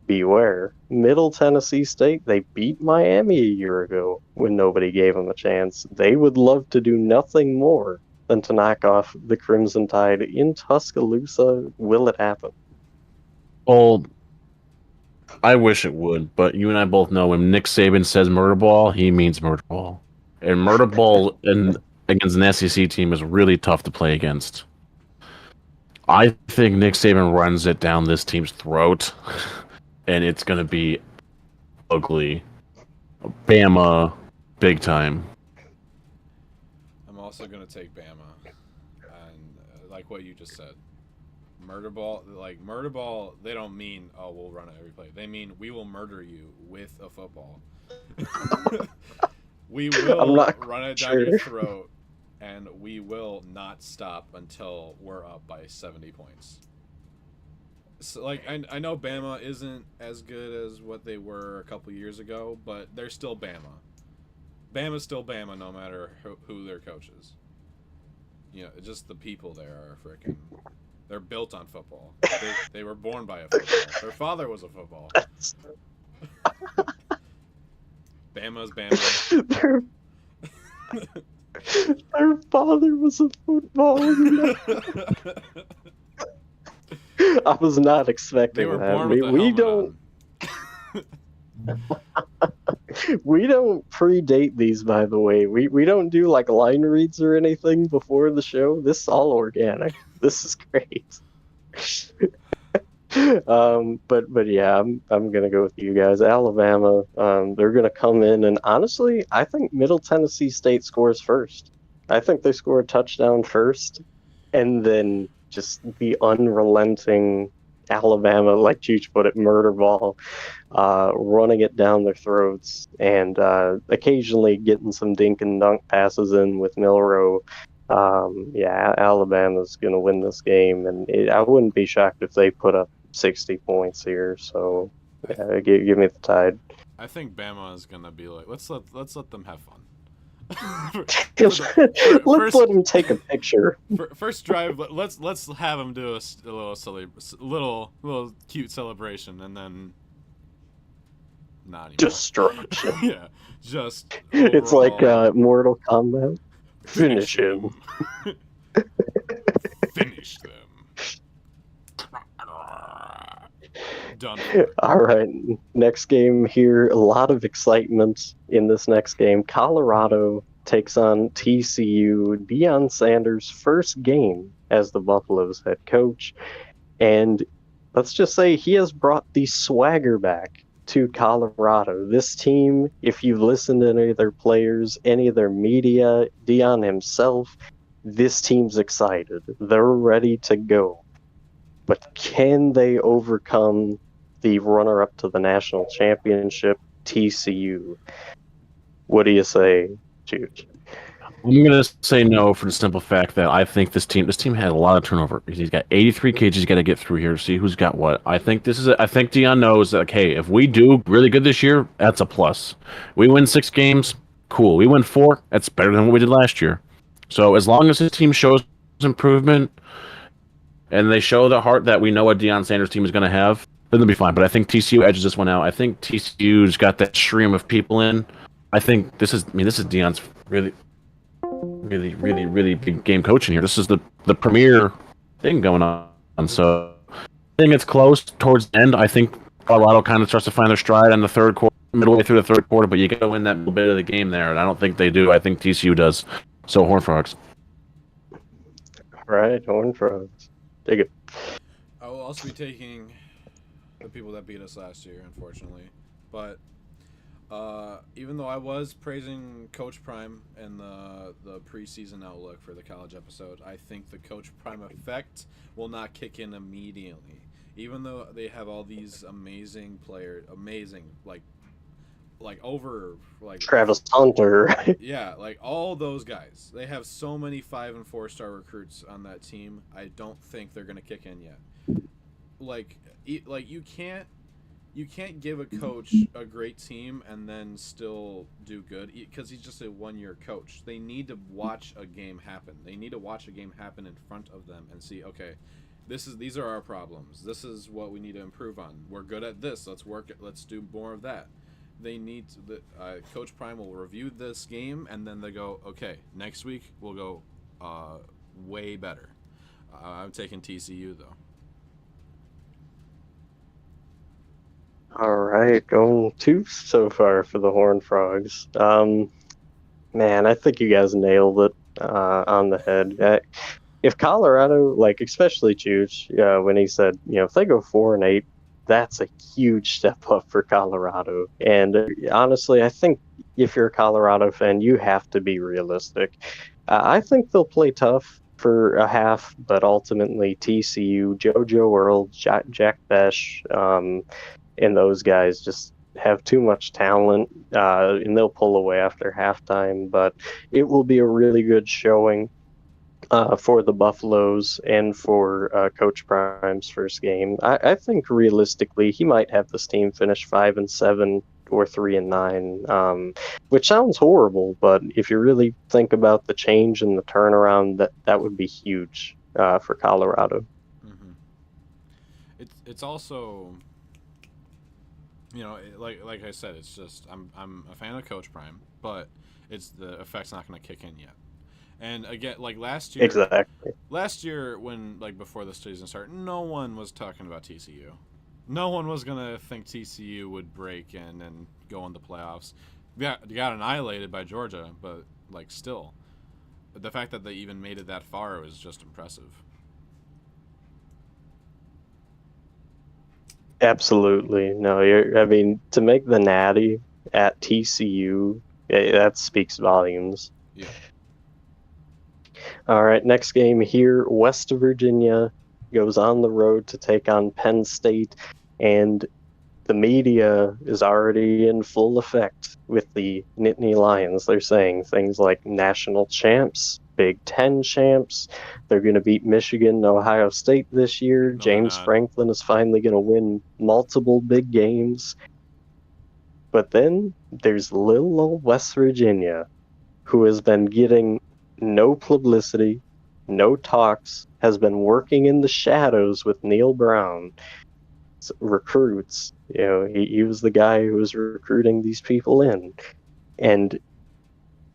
Speaker 1: beware, Middle Tennessee State, they beat Miami a year ago when nobody gave them a chance. They would love to do nothing more than to knock off the Crimson Tide in Tuscaloosa. Will it happen?
Speaker 2: Well, I wish it would, but you and I both know when Nick Saban says murder ball, he means murder ball. And murder ball against an SEC team is really tough to play against. I think Nick Saban runs it down this team's throat, and it's going to be ugly. Bama, big time.
Speaker 3: I'm also gonna take Bama, and like what you just said, murder ball. Like murder ball, they don't mean we'll run it every play. They mean we will murder you with a football. We will run it down your throat, and we will not stop until we're up by 70 points. So, like, I know Bama isn't as good as what they were a couple years ago, but they're still Bama. Bama's still Bama no matter who their coach is. You know, just the people there are freaking... They're built on football. They were born by a football. Their father was a football. Bama's Bama.
Speaker 1: Their father was a footballer. I was not expecting
Speaker 3: They were
Speaker 1: that.
Speaker 3: born with
Speaker 1: We
Speaker 3: a
Speaker 1: don't. We don't predate these, by the way. We don't do like line reads or anything before the show. This is all organic. This is great. But yeah, I'm gonna go with you guys. Alabama, they're gonna come in, and honestly, I think Middle Tennessee State scores first. I think they score a touchdown first, and then just the unrelenting Alabama, like Cheech put it, murder ball, running it down their throats, and occasionally getting some dink and dunk passes in with Milroe. Yeah, Alabama's going to win this game, and I wouldn't be shocked if they put up 60 points here. So, yeah, give me the Tide.
Speaker 3: I think Bama is gonna be like, let's let them have fun.
Speaker 1: Let's let them take a picture.
Speaker 3: First drive, let's have them do a little cute celebration, and then not anymore.
Speaker 1: Destruction.
Speaker 3: Yeah, just
Speaker 1: It's like
Speaker 3: overall,
Speaker 1: Mortal Kombat. Finish him.
Speaker 3: Finish them. Done.
Speaker 1: All right, next game here. A lot of excitement in this next game. Colorado takes on TCU. Deion Sanders' first game as the Buffaloes head coach. And let's just say he has brought the swagger back to Colorado. This team, if you've listened to any of their players, any of their media, Deion himself, this team's excited. They're ready to go. But can they overcome the runner-up to the national championship, TCU? What do you say, Jude?
Speaker 2: I'm gonna say no for the simple fact that I think this team had a lot of turnover. He's got 83 kids he's got to get through here to see who's got what. I think Deion knows that, okay, if we do really good this year, that's a plus. We win 6 games, cool. We win 4, that's better than what we did last year. So as long as his team shows improvement and they show the heart that we know what Deion Sanders' team is going to have, then they'll be fine. But I think TCU edges this one out. I think TCU's got that stream of people in. I think this is Deion's really big game coaching here. This is the premier thing going on. So think it's close towards the end. I think Colorado kind of starts to find their stride in the third quarter, midway through the third quarter, but you got to win that little bit of the game there, and I don't think they do. I think TCU does. So Horned Frogs.
Speaker 1: All right, Horned Frogs. Take it.
Speaker 3: I will also be taking the people that beat us last year, unfortunately. But even though I was praising Coach Prime and the preseason outlook for the college episode, I think the Coach Prime effect will not kick in immediately. Even though they have all these amazing players,
Speaker 1: Travis Hunter.
Speaker 3: yeah, like all those guys. They have so many 5 and 4-star recruits on that team. I don't think they're gonna kick in yet. Like you can't give a coach a great team and then still do good because he's just a 1-year coach. They need to watch a game happen. They need to watch a game happen in front of them and see, okay, these are our problems. This is what we need to improve on. We're good at this. Let's do more of that. They need to, Coach Prime will review this game and then they go, okay, next week we'll go way better. I'm taking TCU though.
Speaker 1: All right, going 2 so far for the Horned Frogs. Man, I think you guys nailed it on the head. If Colorado, like especially Juge, when he said, if they go 4-8, that's a huge step up for Colorado. And honestly, I think if you're a Colorado fan, you have to be realistic. I think they'll play tough for a half, but ultimately TCU, JoJo Earl, Jack Besh, and those guys just have too much talent, and they'll pull away after halftime. But it will be a really good showing for the Buffaloes and for Coach Prime's first game. I think realistically he might have this team finish 5-7 or 3-9, which sounds horrible, but if you really think about the change and the turnaround, that would be huge for Colorado.
Speaker 3: Mm-hmm. It's also, like I said, it's just I'm a fan of Coach Prime, but it's the effect's not going to kick in yet. And again, like last year,
Speaker 1: Exactly.
Speaker 3: when before the season started, no one was talking about TCU. No one was gonna think TCU would break in and go in the playoffs. Yeah, they got annihilated by Georgia, but still, the fact that they even made it that far was just impressive.
Speaker 1: Absolutely. No, I mean, to make the natty at TCU, that speaks volumes.
Speaker 3: Yeah.
Speaker 1: All right, next game here, West Virginia goes on the road to take on Penn State, and the media is already in full effect with the Nittany Lions. They're saying things like national champs, Big Ten champs. They're going to beat Michigan and Ohio State this year.
Speaker 3: No,
Speaker 1: James Franklin is finally going to win multiple big games. But then there's little old West Virginia, who has been getting no publicity, no talks, has been working in the shadows with Neil Brown. Recruits, he was the guy who was recruiting these people in. And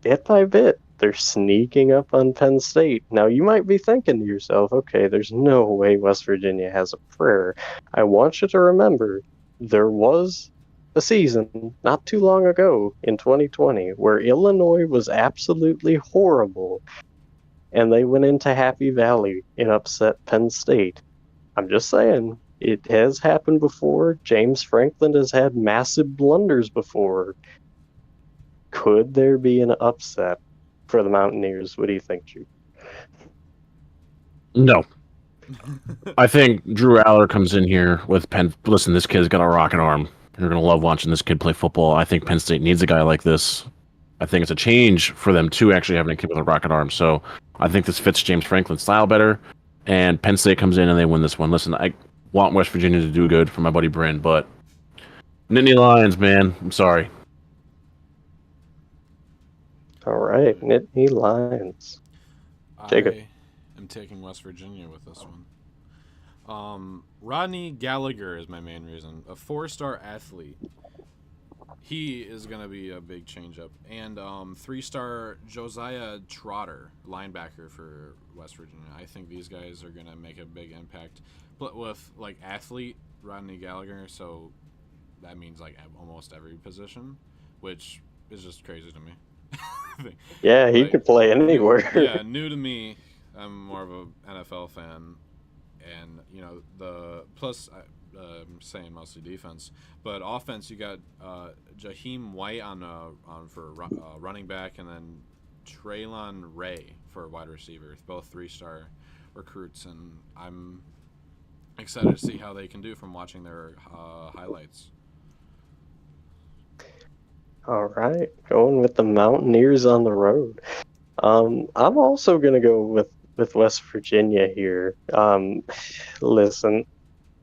Speaker 1: bit by bit, they're sneaking up on Penn State. Now, you might be thinking to yourself, okay, there's no way West Virginia has a prayer. I want you to remember, there was a season not too long ago in 2020 where Illinois was absolutely horrible, and they went into Happy Valley and upset Penn State. I'm just saying, it has happened before. James Franklin has had massive blunders before. Could there be an upset for the Mountaineers? What do you think, Drew?
Speaker 2: No. I think Drew Aller comes in here with Penn. Listen, this kid's got a rocket arm. You're going to love watching this kid play football. I think Penn State needs a guy like this. I think it's a change for them to actually having a kid with a rocket arm. So I think this fits James Franklin's style better. And Penn State comes in and they win this one. Listen, I want West Virginia to do good for my buddy Bryn, but Nittany Lions, man. I'm sorry.
Speaker 1: All right, Nittany Lions. Jacob.
Speaker 3: I am taking West Virginia with this one. Rodney Gallagher is my main reason. A 4-star athlete. He is going to be a big change-up. And 3-star Josiah Trotter, linebacker for West Virginia. I think these guys are going to make a big impact. But with, like, athlete, Rodney Gallagher, so that means, like, almost every position, which is just crazy to me.
Speaker 1: Yeah, he
Speaker 3: Like,
Speaker 1: could play anywhere.
Speaker 3: yeah, new to me. I'm more of a NFL fan, and you know the plus. I'm saying mostly defense, but offense. You got Jaheim White on for running back, and then Traylon Ray for wide receiver. Both 3-star recruits, and I'm excited to see how they can do from watching their highlights.
Speaker 1: All right, going with the Mountaineers on the road. I'm also gonna go with West Virginia here. Listen,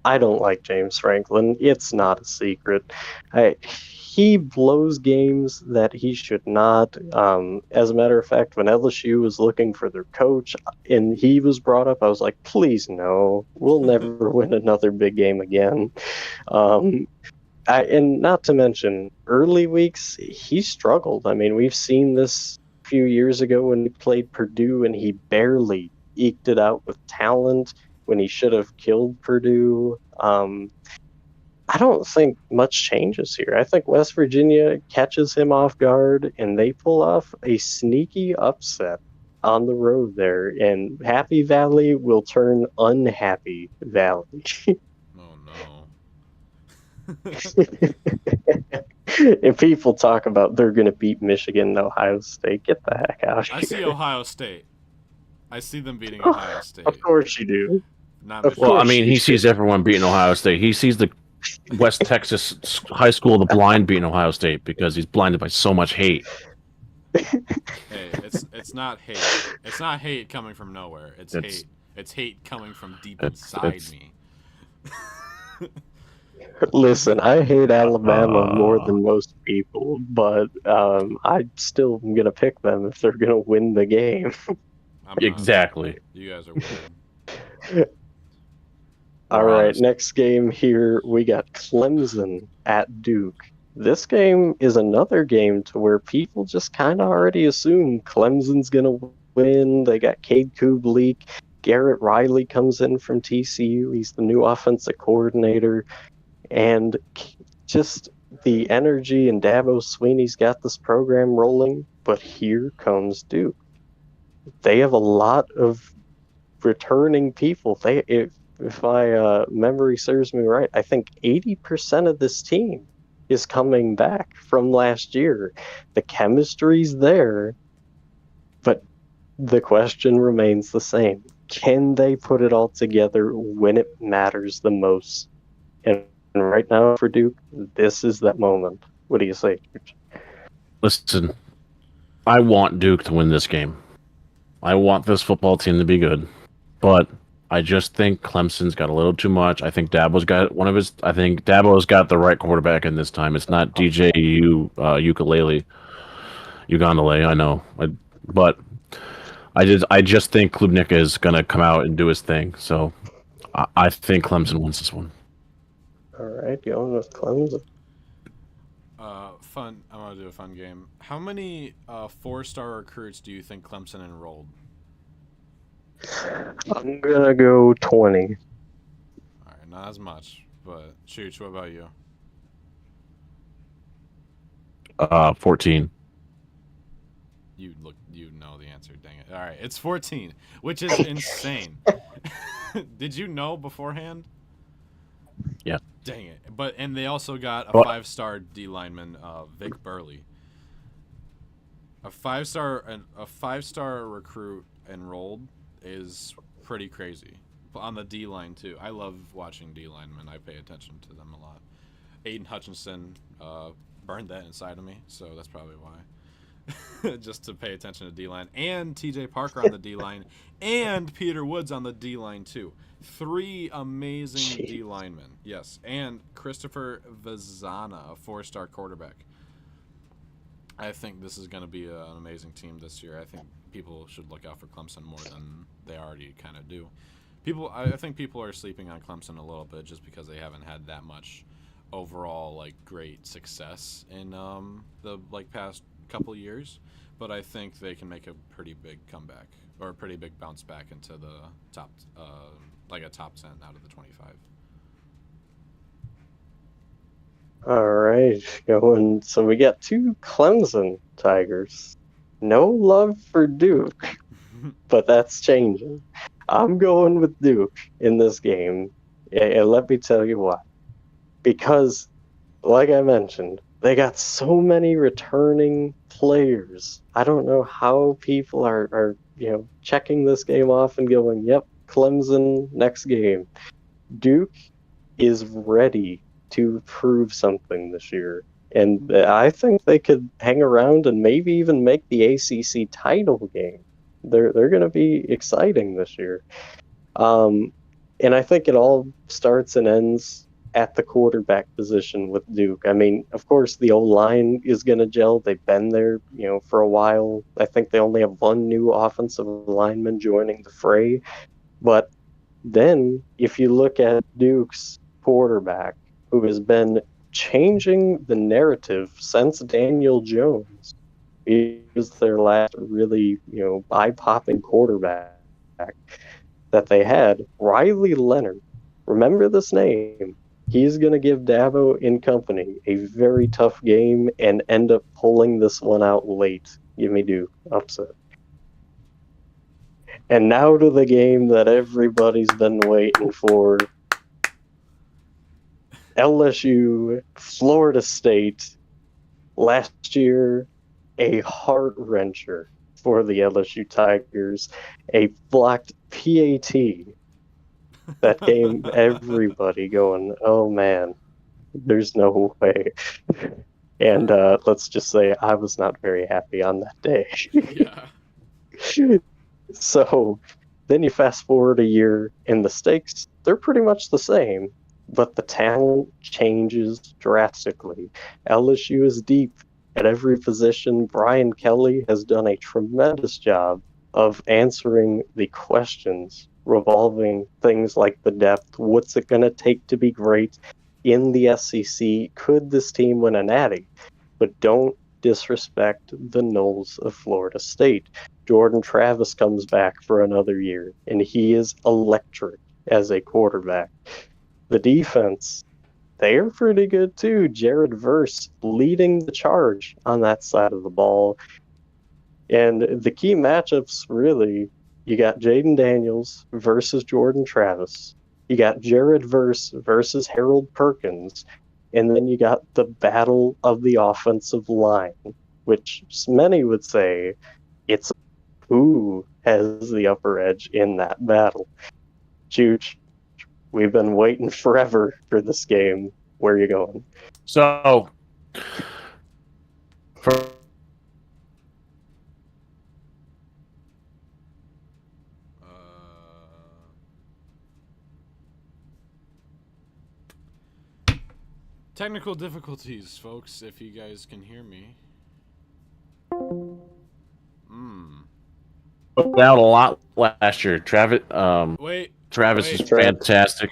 Speaker 1: I don't like James Franklin. It's not a secret. He blows games that he should not. As a matter of fact, when LSU was looking for their coach and he was brought up, I was like, please no, we'll never win another big game again. Um, and not to mention, early weeks, he struggled. I mean, we've seen this a few years ago when he played Purdue and he barely eked it out with talent when he should have killed Purdue. I don't think much changes here. I think West Virginia catches him off guard and they pull off a sneaky upset on the road there, and Happy Valley will turn unhappy Valley.
Speaker 3: Oh no.
Speaker 1: And people talk about they're going to beat Michigan and Ohio State. Get the heck out
Speaker 3: I
Speaker 1: of
Speaker 3: see
Speaker 1: here.
Speaker 3: Ohio State. I see them beating Ohio State.
Speaker 1: Of course you do.
Speaker 3: Not
Speaker 1: Of
Speaker 3: Michigan.
Speaker 2: Well, I
Speaker 1: course
Speaker 2: mean,
Speaker 1: you
Speaker 2: he
Speaker 1: do.
Speaker 2: sees everyone beating Ohio State. He sees the West Texas High School of the Blind beating Ohio State because he's blinded by so much hate.
Speaker 3: Hey, it's not hate. It's not hate coming from nowhere. It's
Speaker 2: It's-
Speaker 3: hate. It's hate coming from deep
Speaker 2: it's-
Speaker 3: inside
Speaker 2: it's-
Speaker 3: me.
Speaker 1: Listen, I hate Alabama more than most people, but I still am going to pick them if they're going to win the game.
Speaker 3: I'm not.
Speaker 2: Exactly.
Speaker 3: You guys are weird.
Speaker 1: All
Speaker 2: We're
Speaker 1: right,
Speaker 2: honest.
Speaker 1: next game here, we got Clemson at Duke. This game is another game to where people just kind of already assume Clemson's going to win. They got Cade Kublik. Garrett Riley comes in from TCU. He's the new offensive coordinator. And just the energy, and Dabo Sweeney's got this program rolling. But here comes Duke. They have a lot of returning people. If my memory serves me right, I think 80% of this team is coming back from last year. The chemistry's there, but the question remains the same. Can they put it all together when it matters the most? And right now for Duke, this is that moment. What do you say?
Speaker 2: Listen, I want Duke to win this game. I want this football team to be good, but I just think Clemson's got a little too much. I think Dabo's got one of his. I think Dabo's got the right quarterback in this time. It's not Ugandele. I know, but I just think Klubnik is gonna come out and do his thing. So I think Clemson wins this one.
Speaker 1: All right, going with Clemson.
Speaker 3: Fun. I'm gonna do a fun game. How many 4-star recruits do you think Clemson enrolled?
Speaker 1: I'm gonna go 20.
Speaker 3: All right, not as much, but Chooch, what about you?
Speaker 2: 14.
Speaker 3: You know the answer. Dang it! All right, it's 14, which is insane. Did you know beforehand?
Speaker 2: Yeah.
Speaker 3: Dang it! And they also got a 5-star D lineman, Vic Burley. A 5-star recruit enrolled is pretty crazy. On the D line too. I love watching D linemen. I pay attention to them a lot. Aiden Hutchinson burned that inside of me, so that's probably why. Just to pay attention to D line, and TJ Parker on the D line, and Peter Woods on the D line too. 3 amazing D linemen, yes, and Christopher Vazana, a 4-star quarterback. I think this is going to be an amazing team this year. I think people should look out for Clemson more than they already kind of do. I think people are sleeping on Clemson a little bit just because they haven't had that much overall like great success in the like past couple years, but I think they can make a pretty big comeback or a pretty big bounce back into the top, like a top 10 out of the 25.
Speaker 1: All right, going. So we got two Clemson Tigers. No love for Duke, but that's changing. I'm going with Duke in this game, and let me tell you why. Because, like I mentioned, they got so many returning players. I don't know how people are checking this game off and going, "Yep, Clemson next game." Duke is ready to prove something this year. And I think they could hang around and maybe even make the ACC title game. They're going to be exciting this year. Um, and I think it all starts and ends at the quarterback position with Duke. I mean, of course, the old line is going to gel. They've been there, for a while. I think they only have one new offensive lineman joining the fray. But then, if you look at Duke's quarterback, who has been changing the narrative since Daniel Jones, he was their last really, eye-popping quarterback that they had, Riley Leonard. Remember this name. He's going to give Dabo and company a very tough game and end up pulling this one out late. Give me Duke. Upset. And now to the game that everybody's been waiting for. LSU, Florida State, last year, a heart wrencher for the LSU Tigers, a blocked PAT that game everybody going, oh man, there's no way. And let's just say I was not very happy on that day.
Speaker 3: Yeah.
Speaker 1: So then you fast forward a year, and the stakes, they're pretty much the same, but the talent changes drastically. LSU is deep at every position. Brian Kelly has done a tremendous job of answering the questions revolving things like the depth. What's it going to take to be great in the SEC? Could this team win a natty? But don't disrespect the Noles of Florida State. Jordan Travis comes back for another year, and he is electric as a quarterback. The defense, they are pretty good too. Jared Verse leading the charge on that side of the ball. And the key matchups, really, you got Jaden Daniels versus Jordan Travis. You got Jared Verse versus Harold Perkins. And then you got the battle of the offensive line, which many would say it's who has the upper edge in that battle. Chooch, we've been waiting forever for this game. Where are you going?
Speaker 2: So, for
Speaker 3: Technical difficulties, folks, if you guys can hear me.
Speaker 2: put out a lot last year. Travis
Speaker 3: Wait.
Speaker 2: is fantastic.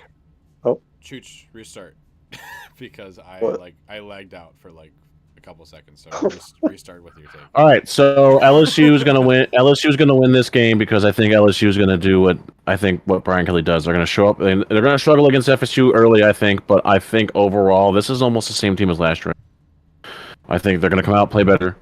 Speaker 1: Oh,
Speaker 3: Chooch, restart. Because
Speaker 1: What?
Speaker 3: I lagged out for like a couple seconds, so restart with your take.
Speaker 2: All right, so LSU is going to win. LSU is going to win this game because I think LSU is going to do what Brian Kelly does. They're going to show up and they're going to struggle against FSU early, I think, but I think overall this is almost the same team as last year. I think they're going to come out, play better,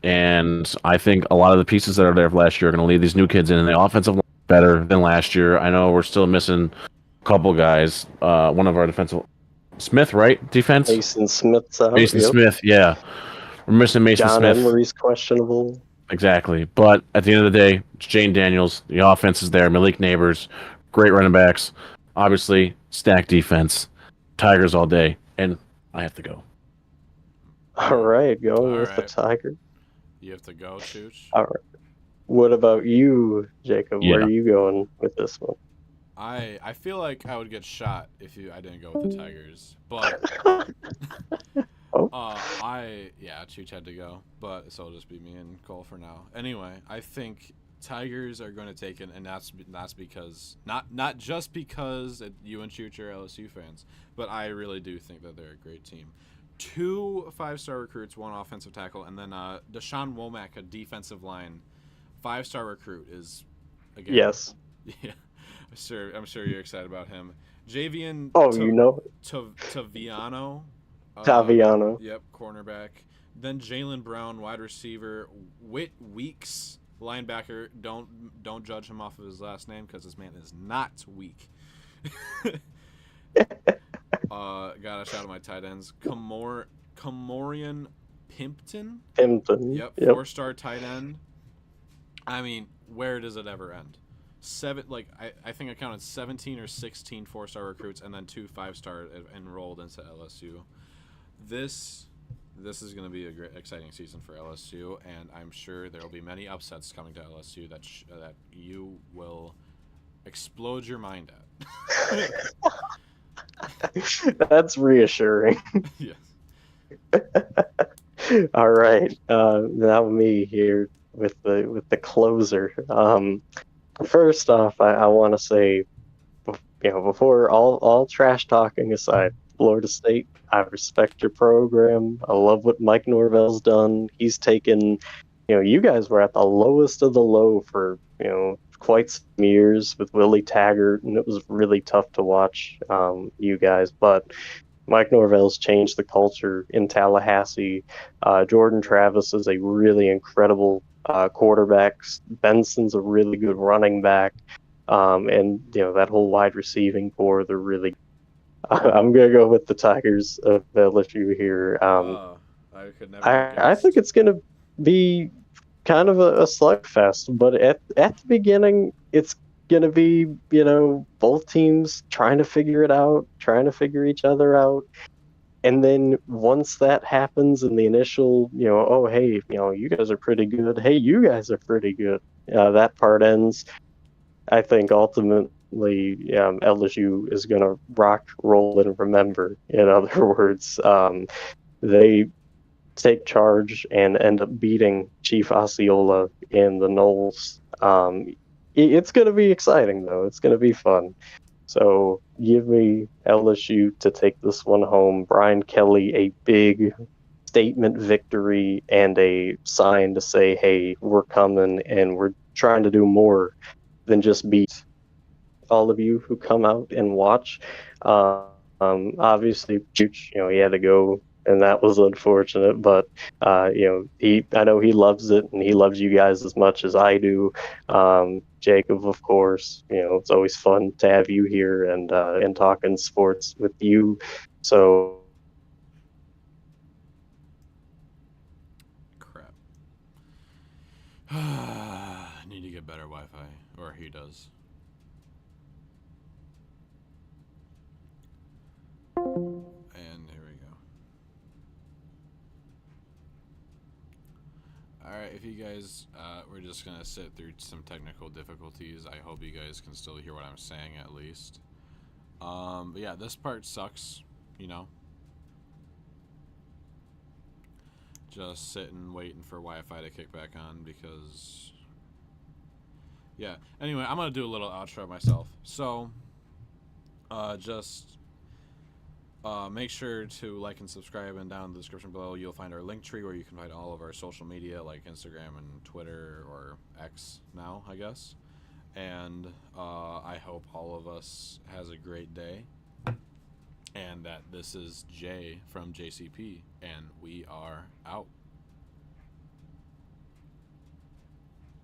Speaker 2: and I think a lot of the pieces that are there from last year are going to lead these new kids in, and the offensive line is better than last year. I know we're still missing a couple guys. One of our defensive Smith, right? Defense.
Speaker 1: Mason Smith's out.
Speaker 2: Mason
Speaker 1: Yep.
Speaker 2: Smith, yeah. We're missing Mason
Speaker 1: John
Speaker 2: Smith.
Speaker 1: Emery's questionable.
Speaker 2: Exactly. But at the end of the day, it's Jane Daniels. The offense is there. Malik Neighbors, great running backs. Obviously, stacked defense. Tigers all day. And I have to go.
Speaker 1: All right, going
Speaker 3: All
Speaker 1: with the
Speaker 3: right.
Speaker 1: Tiger.
Speaker 3: You have to go, Chooch.
Speaker 1: All right. What about you, Jacob?
Speaker 2: Yeah.
Speaker 1: Where are you going with this one?
Speaker 3: I feel like I would get shot if I didn't go with the Tigers, but Chooch had to go, but so it'll just be me and Cole for now. Anyway, I think Tigers are going to take it, and that's because not just because you and Chooch are LSU fans, but I really do think that they're a great team. 2 5-star recruits, 1 offensive tackle, and then Deshaun Womack, a defensive line 5-star recruit, is again.
Speaker 1: Yes.
Speaker 3: Yeah, I'm sure you're excited about him. Javian Taviano.
Speaker 1: Taviano.
Speaker 3: Yep, cornerback. Then Jalen Brown, wide receiver. Whit Weeks, linebacker. Don't judge him off of his last name because this man is not weak. Got a shout out my tight ends. Kamorian Pimpton.
Speaker 1: Pimpton.
Speaker 3: Yep, 4-star tight end. I mean, where does it ever end? I think I counted 17 or 16 4-star recruits and then 2 5-star enrolled into LSU. This is going to be a great, exciting season for LSU, and I'm sure there will be many upsets coming to LSU that you will explode your mind at.
Speaker 1: That's reassuring.
Speaker 3: Yes.
Speaker 1: All right, now me here with the closer. First off, I want to say, before all trash talking aside, Florida State, I respect your program. I love what Mike Norvell's done. He's taken, you guys were at the lowest of the low for, quite some years with Willie Taggart, and it was really tough to watch you guys. But Mike Norvell's changed the culture in Tallahassee. Jordan Travis is a really incredible quarterback. Benson's a really good running back. And that whole wide receiving core, they're really. I'm gonna go with the Tigers of LSU here.
Speaker 3: I could never have guessed.
Speaker 1: I think it's gonna be kind of a slugfest, but at the beginning, it's gonna be both teams trying to figure it out, trying to figure each other out. And then once that happens in the initial, oh, hey, you guys are pretty good. Hey, you guys are pretty good. That part ends. I think ultimately LSU is going to rock, roll, and remember. In other words, they take charge and end up beating Chief Osceola and the Knowles. It's going to be exciting, though. It's going to be fun. So give me LSU to take this one home. Brian Kelly, a big statement victory and a sign to say, hey, we're coming and we're trying to do more than just beat all of you who come out and watch. Obviously, Chooch, he had to go, and that was unfortunate. But I know he loves it, and he loves you guys as much as I do. Jacob, of course, it's always fun to have you here and talking sports with you. So.
Speaker 3: Crap. I need to get better Wi-Fi, or he does. And here we go. Alright, if you guys, we're just going to sit through some technical difficulties. I hope you guys can still hear what I'm saying at least. But yeah, this part sucks, Just sitting, waiting for Wi-Fi to kick back on because... Yeah, anyway, I'm going to do a little outro myself. So, make sure to like and subscribe, and down in the description below you'll find our link tree where you can find all of our social media like Instagram and Twitter, or X now, I guess. And I hope all of us has a great day, and that this is Jay from JCP, and we are out.